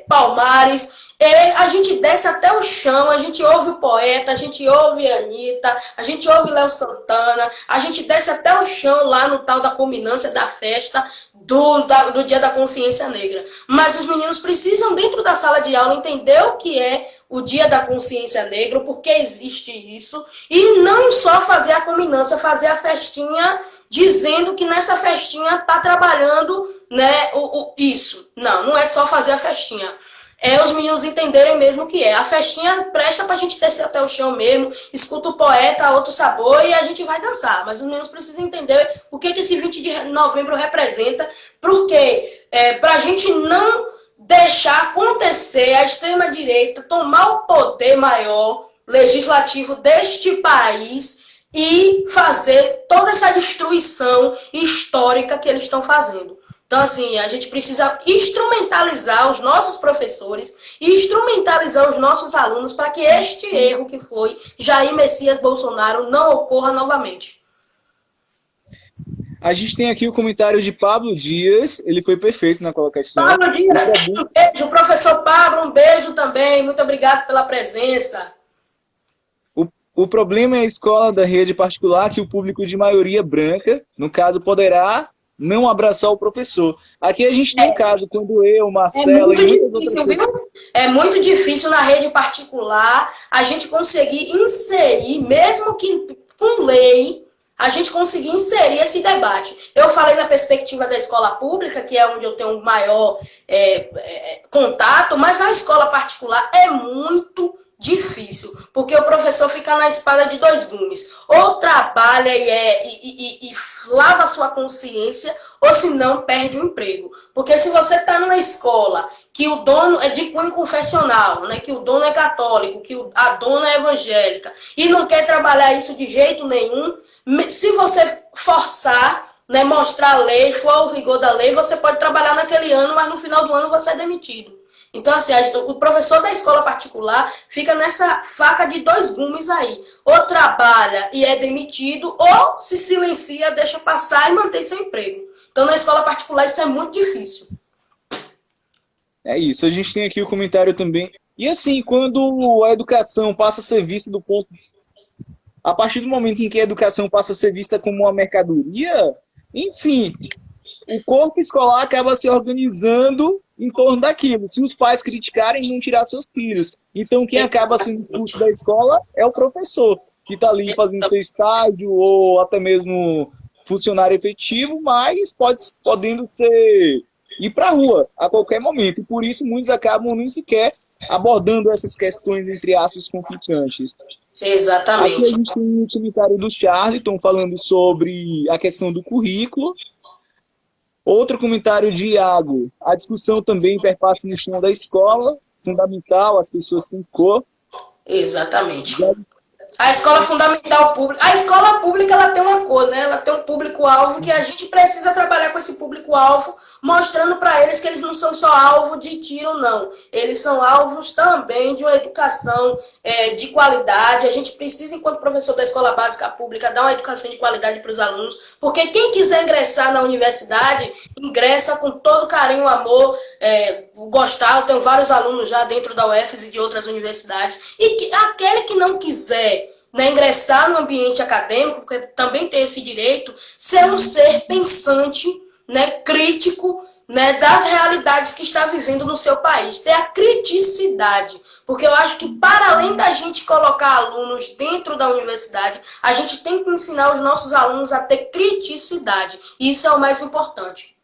Palmares, a gente desce até o chão, a gente ouve o poeta, a gente ouve a Anitta, a gente ouve Léo Santana, a gente desce até o chão lá no tal da culminância da festa do Dia da Consciência Negra. Mas os meninos precisam, dentro da sala de aula, entender o que é o Dia da Consciência Negra, por que existe isso, e não só fazer a culminância, fazer a festinha, dizendo que nessa festinha está trabalhando, né, isso. Não é só fazer a festinha. Os meninos entenderem mesmo o que é. A festinha presta pra gente descer até o chão mesmo, escuta o poeta, outro sabor, e a gente vai dançar. Mas os meninos precisam entender o que esse 20 de novembro representa, porque pra gente não deixar acontecer a extrema-direita tomar o poder maior legislativo deste país e fazer toda essa destruição histórica que eles estão fazendo. Então, assim, a gente precisa instrumentalizar os nossos professores e instrumentalizar os nossos alunos para que este erro que foi Jair Messias Bolsonaro não ocorra novamente. A gente tem aqui o comentário de Pablo Dias, ele foi perfeito na colocação. Pablo Dias, um beijo. Professor Pablo, um beijo também. Muito obrigado pela presença. O problema é a escola da rede particular que o público de maioria branca, no caso, poderá não abraçar o professor. Aqui a gente tem um caso, quando eu, Marcela... É muito difícil, viu? É muito difícil na rede particular a gente conseguir inserir, mesmo que com lei, a gente conseguir inserir esse debate. Eu falei na perspectiva da escola pública, que é onde eu tenho maior contato, mas na escola particular é muito difícil, porque o professor fica na espada de dois gumes. Ou trabalha e lava a sua consciência, ou se não, perde o emprego. Porque se você está numa escola que o dono é de cunho confessional, né, que o dono é católico, que a dona é evangélica, e não quer trabalhar isso de jeito nenhum, se você forçar, né, mostrar a lei, for o rigor da lei, você pode trabalhar naquele ano, mas no final do ano você é demitido. Então, assim, o professor da escola particular fica nessa faca de dois gumes aí. Ou trabalha e é demitido, ou se silencia, deixa passar e mantém seu emprego. Então, na escola particular, isso é muito difícil. É isso, a gente tem aqui o comentário também. E assim, quando a educação passa a ser vista do ponto... A partir do momento em que a educação passa a ser vista como uma mercadoria, enfim, o corpo escolar acaba se organizando em torno daquilo. Se os pais criticarem, não tirar seus filhos. Então, quem acaba sendo expulso da escola é o professor, que está ali fazendo seu estágio, ou até mesmo funcionário efetivo, mas podendo ir para a rua a qualquer momento. E por isso, muitos acabam nem sequer abordando essas questões, entre aspas, conflitantes. Exatamente. Aqui a gente tem um comentário do Charlton falando sobre a questão do currículo. Outro comentário de Iago. A discussão também perpassa no chão da escola. Fundamental, as pessoas têm cor. Exatamente. A escola fundamental pública. A escola pública ela tem uma cor, né? Ela tem um público-alvo que a gente precisa trabalhar com esse público-alvo, mostrando para eles que eles não são só alvo de tiro, não. Eles são alvos também de uma educação de qualidade. A gente precisa, enquanto professor da escola básica pública, dar uma educação de qualidade para os alunos, porque quem quiser ingressar na universidade, ingressa com todo carinho, amor, gostar. Eu tenho vários alunos já dentro da UFES e de outras universidades. E aquele que não quiser, né, ingressar no ambiente acadêmico, porque também tem esse direito, ser um ser pensante, né, crítico, né, das realidades que está vivendo no seu país. Ter a criticidade. Porque eu acho que, para além da gente colocar alunos dentro da universidade, a gente tem que ensinar os nossos alunos a ter criticidade. E isso é o mais importante.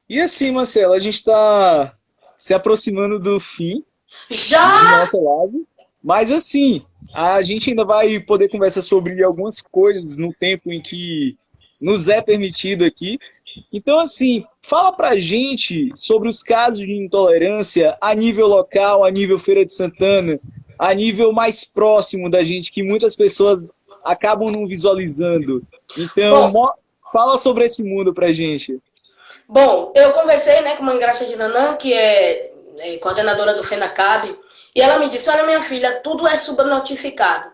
E assim, Marcelo, a gente está se aproximando do fim Já! do nosso live. Mas assim, a gente ainda vai poder conversar sobre algumas coisas no tempo em que nos é permitido aqui. Então, assim, fala pra gente sobre os casos de intolerância a nível local, a nível Feira de Santana, a nível mais próximo da gente, que muitas pessoas acabam não visualizando. Então, fala sobre esse mundo pra gente. Bom, eu conversei, né, com a mãe Graça de Nanã, que é coordenadora do FENACAB, e ela me disse: olha, minha filha, tudo é subnotificado.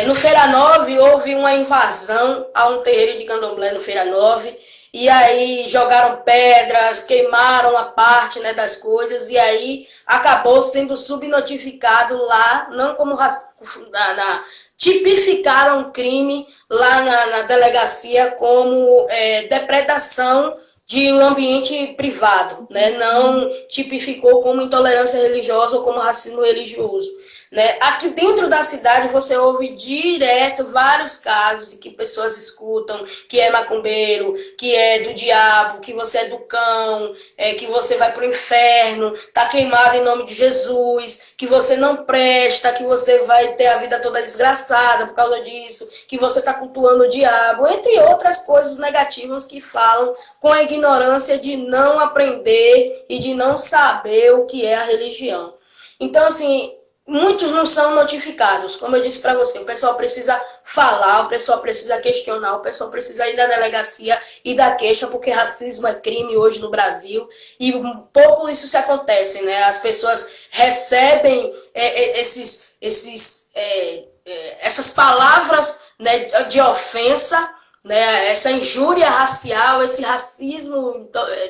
No Feira 9 houve uma invasão a um terreiro de candomblé no Feira 9, e aí jogaram pedras, queimaram a parte, né, das coisas, e aí acabou sendo subnotificado lá, não como tipificaram o crime lá na delegacia como depredação de um ambiente privado, né? Não tipificou como intolerância religiosa ou como racismo religioso. Né? Aqui dentro da cidade você ouve direto vários casos de que pessoas escutam que é macumbeiro, que é do diabo, que você é do cão, que você vai para o inferno, tá queimado em nome de Jesus, que você não presta, que você vai ter a vida toda desgraçada por causa disso, que você está cultuando o diabo, entre outras coisas negativas que falam com a ignorância de não aprender e de não saber o que é a religião. Então, assim, muitos não são notificados. Como eu disse para você, o pessoal precisa falar, o pessoal precisa questionar, o pessoal precisa ir da delegacia e da queixa, porque racismo é crime hoje no Brasil, e um pouco isso se acontece, né? As pessoas recebem essas palavras, né, de ofensa, né, essa injúria racial, esse racismo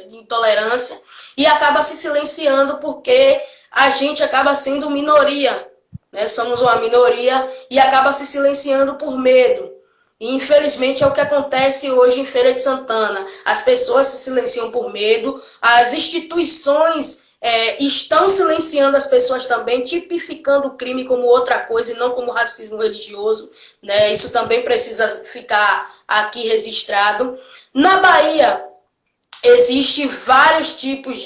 de intolerância, e acaba se silenciando porque a gente acaba sendo minoria, né? Somos uma minoria e acaba se silenciando por medo. E infelizmente é o que acontece hoje em Feira de Santana. As pessoas se silenciam por medo, as instituições estão silenciando as pessoas também, tipificando o crime como outra coisa e não como racismo religioso, né? Isso também precisa ficar aqui registrado. Na Bahia, existe vários tipos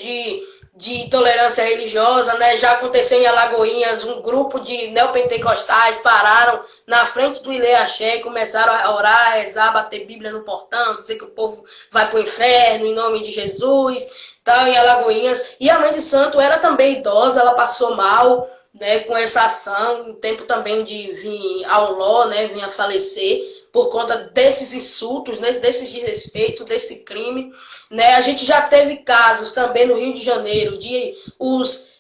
de intolerância religiosa, né? Já aconteceu em Alagoinhas, um grupo de neopentecostais pararam na frente do Ilê Axé e começaram a orar, a rezar, bater Bíblia no portão, dizer que o povo vai para o inferno em nome de Jesus, tal, em Alagoinhas. E a mãe de santo era também idosa, ela passou mal, né, com essa ação, em tempo também de vir ao ló, né, vir a falecer, por conta desses insultos, né, desses desrespeitos, desse crime, né? A gente já teve casos também no Rio de Janeiro de os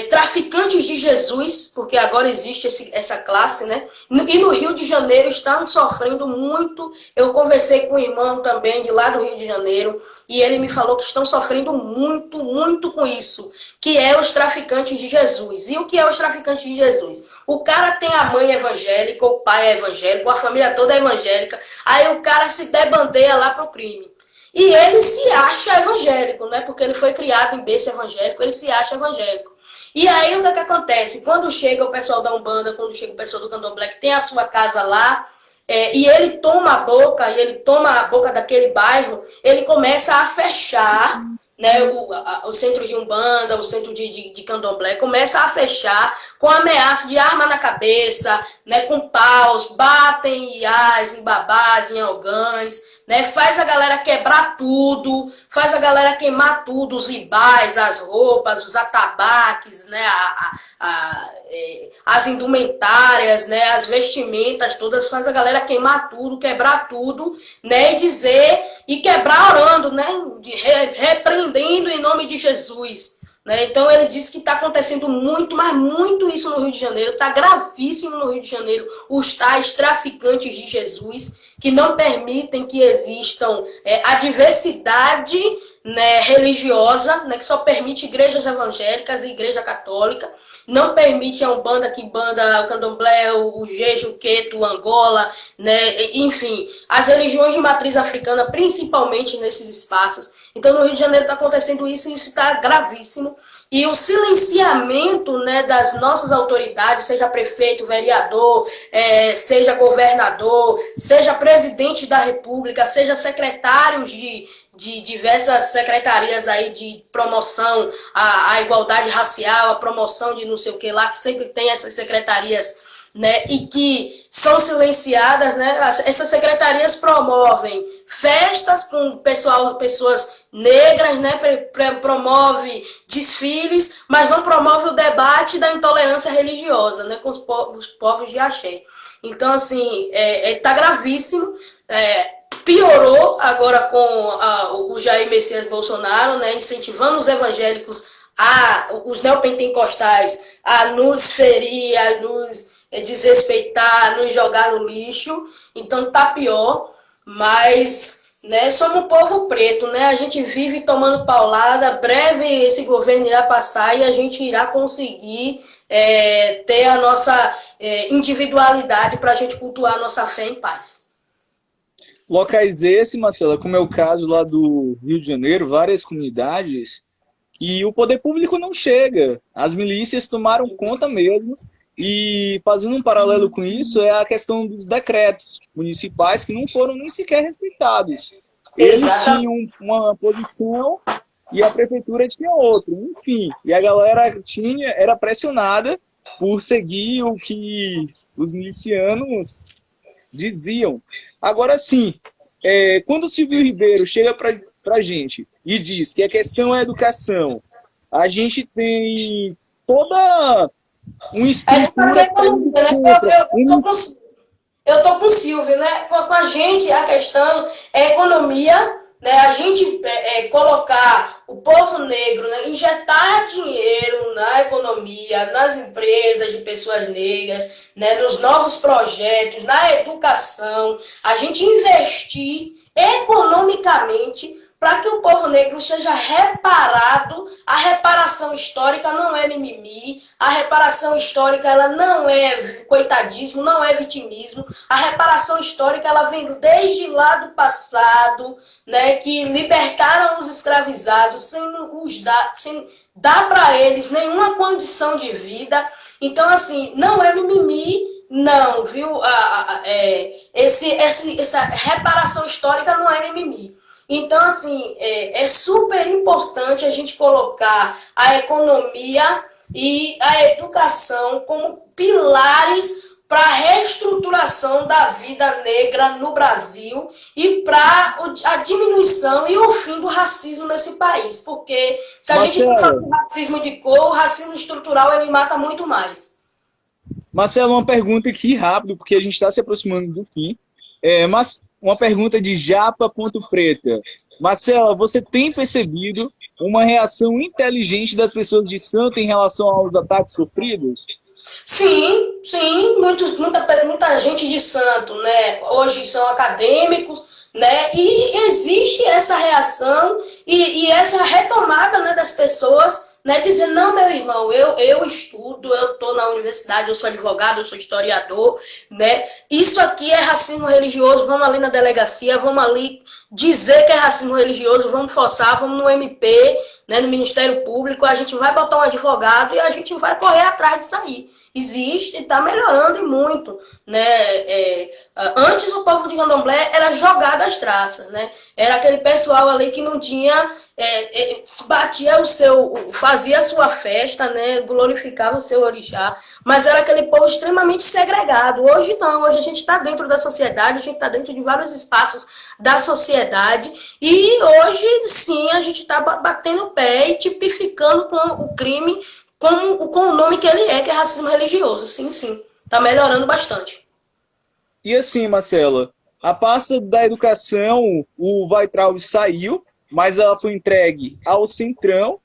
traficantes de Jesus, porque agora existe essa classe, né? E no Rio de Janeiro estão sofrendo muito. Eu conversei com um irmão também de lá do Rio de Janeiro e ele me falou que estão sofrendo muito, muito com isso, que é os traficantes de Jesus. E o que é os traficantes de Jesus? O cara tem a mãe evangélica, o pai é evangélico, a família toda é evangélica, aí o cara se debandeia lá pro crime. E ele se acha evangélico, né? Porque ele foi criado em berço evangélico, ele se acha evangélico. E aí o que acontece? Quando chega o pessoal da Umbanda, quando chega o pessoal do Candomblé, que tem a sua casa lá, e ele toma a boca daquele bairro, ele começa a fechar, né, o centro de Umbanda, o centro de Candomblé, começa a fechar com ameaça de arma na cabeça, né, com paus, batem em iás, em babás, em algães, né, faz a galera quebrar tudo, faz a galera queimar tudo, os ibás, as roupas, os atabaques, né, as indumentárias, né, as vestimentas todas, faz a galera queimar tudo, quebrar tudo, né, e quebrar orando, né, repreendendo em nome de Jesus. Né? Então ele disse que está acontecendo muito, mas muito isso no Rio de Janeiro, está gravíssimo no Rio de Janeiro, os tais traficantes de Jesus, que não permitem que existam a diversidade, né, religiosa, né, que só permite igrejas evangélicas e igreja católica, não permite a Umbanda, Quimbanda, o Candomblé, o Jeje, o Queto, o Angola, né, enfim, as religiões de matriz africana, principalmente nesses espaços. Então, no Rio de Janeiro está acontecendo isso e isso está gravíssimo. E o silenciamento, né, das nossas autoridades, seja prefeito, vereador, seja governador, seja presidente da República, seja secretários de diversas secretarias aí de promoção à igualdade racial, a promoção de não sei o que lá, que sempre tem essas secretarias, né, e que são silenciadas, né? Essas secretarias promovem festas com pessoas negras, né? Promove desfiles, mas não promove o debate da intolerância religiosa, né? Com os povos de axé. Então, assim, tá gravíssimo. Piorou agora com o Jair Messias Bolsonaro, né? Incentivando os evangélicos, os neopentecostais, a nos ferir, a nos desrespeitar, nos jogar no lixo. Então tá pior, mas, né, somos um povo preto, né? A gente vive tomando paulada, breve esse governo irá passar e a gente irá conseguir ter a nossa individualidade para a gente cultuar a nossa fé em paz. Locais esse, Marcela, como é o caso lá do Rio de Janeiro, várias comunidades, e o poder público não chega. As milícias tomaram conta mesmo. E fazendo um paralelo com isso é a questão dos decretos municipais que não foram nem sequer respeitados. Eles tinham uma posição e a prefeitura tinha outra, enfim. E a galera era pressionada por seguir o que os milicianos diziam. Agora sim, quando o Silvio Ribeiro chega para a gente e diz que a questão é a educação, a gente tem toda uma É de fazer estrutura que economia, né? Eu tô com o Silvio, né? Com a gente, a questão é economia, né? A gente colocar o povo negro, né? Injetar dinheiro na economia, nas empresas de pessoas negras, né? Nos novos projetos, na educação, a gente investir economicamente para que o povo negro seja reparado. A reparação histórica não é mimimi, a reparação histórica ela não é coitadismo, não é vitimismo. A reparação histórica ela vem desde lá do passado, né, que libertaram os escravizados sem dar para eles nenhuma condição de vida. Então, assim, não é mimimi, não, viu? Essa reparação histórica não é mimimi. Então, assim, é super importante a gente colocar a economia e a educação como pilares para a reestruturação da vida negra no Brasil e para a diminuição e o fim do racismo nesse país. Porque se a gente fala do racismo de cor, o racismo estrutural ele mata muito mais. Marcelo, uma pergunta aqui rápido, porque a gente está se aproximando do fim. Mas uma pergunta de Japa.preta. Marcela, você tem percebido uma reação inteligente das pessoas de Santo em relação aos ataques sofridos? Sim, muita gente de Santo, né? Hoje são acadêmicos, né? E existe essa reação e essa retomada, né, das pessoas, né, dizendo, não, meu irmão, eu estudo, eu estou na universidade, eu sou advogado, eu sou historiador, né? Isso aqui é racismo religioso, vamos ali na delegacia, vamos ali dizer que é racismo religioso, vamos forçar, vamos no MP, né, no Ministério Público, a gente vai botar um advogado e a gente vai correr atrás disso aí. Existe e está melhorando e muito, né? Antes o povo de Candomblé era jogado às traças, né? Era aquele pessoal ali que não tinha, fazia a sua festa, né? Glorificava o seu orixá, mas era aquele povo extremamente segregado. Hoje não, hoje a gente está dentro da sociedade, a gente está dentro de vários espaços da sociedade e hoje sim a gente está batendo o pé e tipificando com o crime com o nome que ele que é racismo religioso. Sim, sim. Está melhorando bastante. E assim, Marcela, a pasta da educação, o Weintraub saiu, mas ela foi entregue ao Centrão.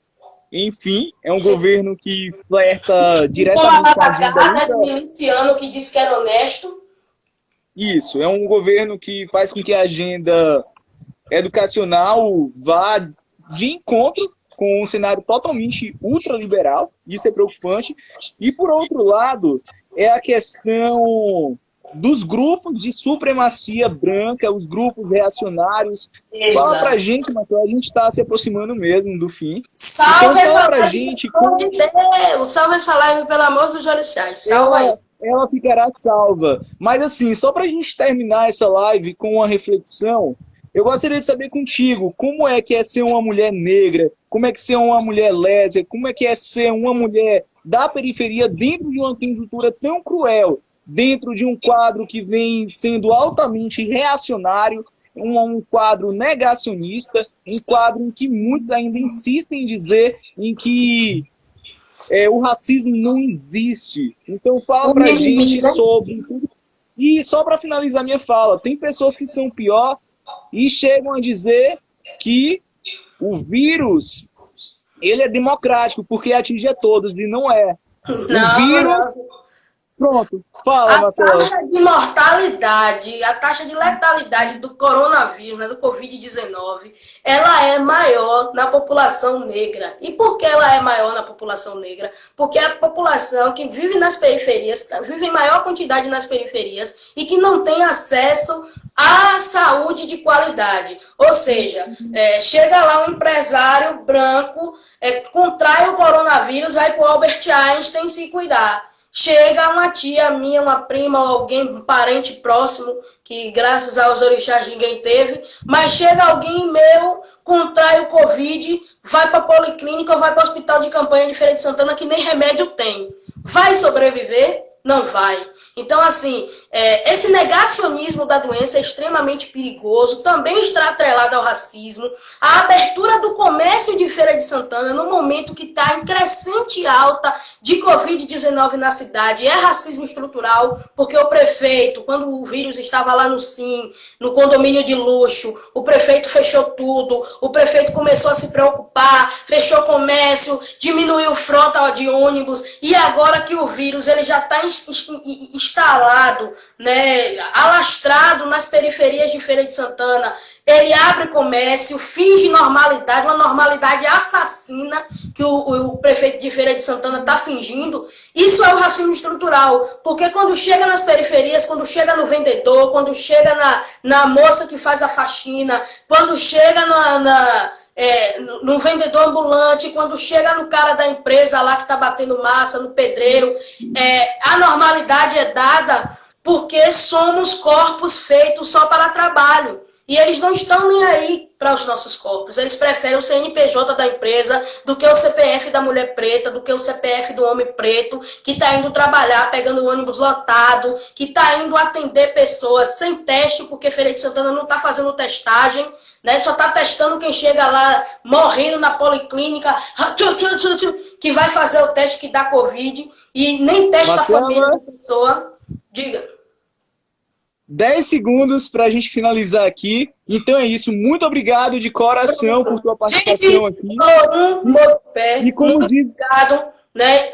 Enfim, é um governo que flerta diretamente com a agenda do miliciano que disse que era honesto. Isso, é um governo que faz com que a agenda educacional vá de encontro com um cenário totalmente ultraliberal, isso é preocupante. E, por outro lado, é a questão dos grupos de supremacia branca, os grupos reacionários. Exato. Fala pra gente, Marcelo, a gente está se aproximando mesmo do fim. Salve então, essa pra live, gente, pelo amor de Deus! Salve essa live, pelo amor dos orixás. Salva aí. Ela ficará salva. Mas assim, só pra gente terminar essa live com uma reflexão, eu gostaria de saber contigo, como é que é ser uma mulher negra, como é que é ser uma mulher lésbica, como é que é ser uma mulher da periferia dentro de uma conjuntura tão cruel, dentro de um quadro que vem sendo altamente reacionário, um quadro negacionista, um quadro em que muitos ainda insistem em dizer em que o racismo não existe. Então fala pra gente sobre... E só para finalizar minha fala, tem pessoas que são pior e chegam a dizer que o vírus ele é democrático, porque atinge a todos, e não é. Não, o vírus... Pronto, fala, Marcelo. A taxa de mortalidade, a taxa de letalidade do coronavírus, né, do Covid-19, ela é maior na população negra. E por que ela é maior na população negra? Porque é a população que vive nas periferias, vive em maior quantidade nas periferias e que não tem acesso à saúde de qualidade. Ou seja, chega lá um empresário branco, contrai o coronavírus, vai para o Albert Einstein se cuidar. Chega uma tia minha, uma prima, ou alguém, um parente próximo, que graças aos orixás ninguém teve, mas chega alguém meu, contrai o Covid, vai para a policlínica ou vai para o hospital de campanha de Feira de Santana que nem remédio tem. Vai sobreviver? Não vai. Então, assim, Esse negacionismo da doença é extremamente perigoso, também está atrelado ao racismo. A abertura do comércio de Feira de Santana, no momento que está em crescente alta de Covid-19 na cidade, é racismo estrutural, porque o prefeito, quando o vírus estava lá no SIM, no condomínio de luxo, o prefeito fechou tudo, o prefeito começou a se preocupar, fechou comércio, diminuiu frota de ônibus, e agora que o vírus ele já está instalado, né, alastrado nas periferias de Feira de Santana, ele abre comércio, finge normalidade, uma normalidade assassina que o prefeito de Feira de Santana está fingindo. Isso é o racismo estrutural, porque quando chega nas periferias, quando chega no vendedor, quando chega na moça que faz a faxina, quando chega no vendedor ambulante, quando chega no cara da empresa lá que está batendo massa, no pedreiro, a normalidade é dada porque somos corpos feitos só para trabalho. E eles não estão nem aí para os nossos corpos. Eles preferem o CNPJ da empresa do que o CPF da mulher preta, do que o CPF do homem preto, que está indo trabalhar, pegando o ônibus lotado, que está indo atender pessoas sem teste, porque Feira de Santana não está fazendo testagem, né? Só está testando quem chega lá morrendo na policlínica, que vai fazer o teste que dá Covid, e nem testa a família da pessoa. Diga. 10 segundos para a gente finalizar aqui. Então é isso. Muito obrigado de coração por sua participação aqui. E como diz... Obrigado, né?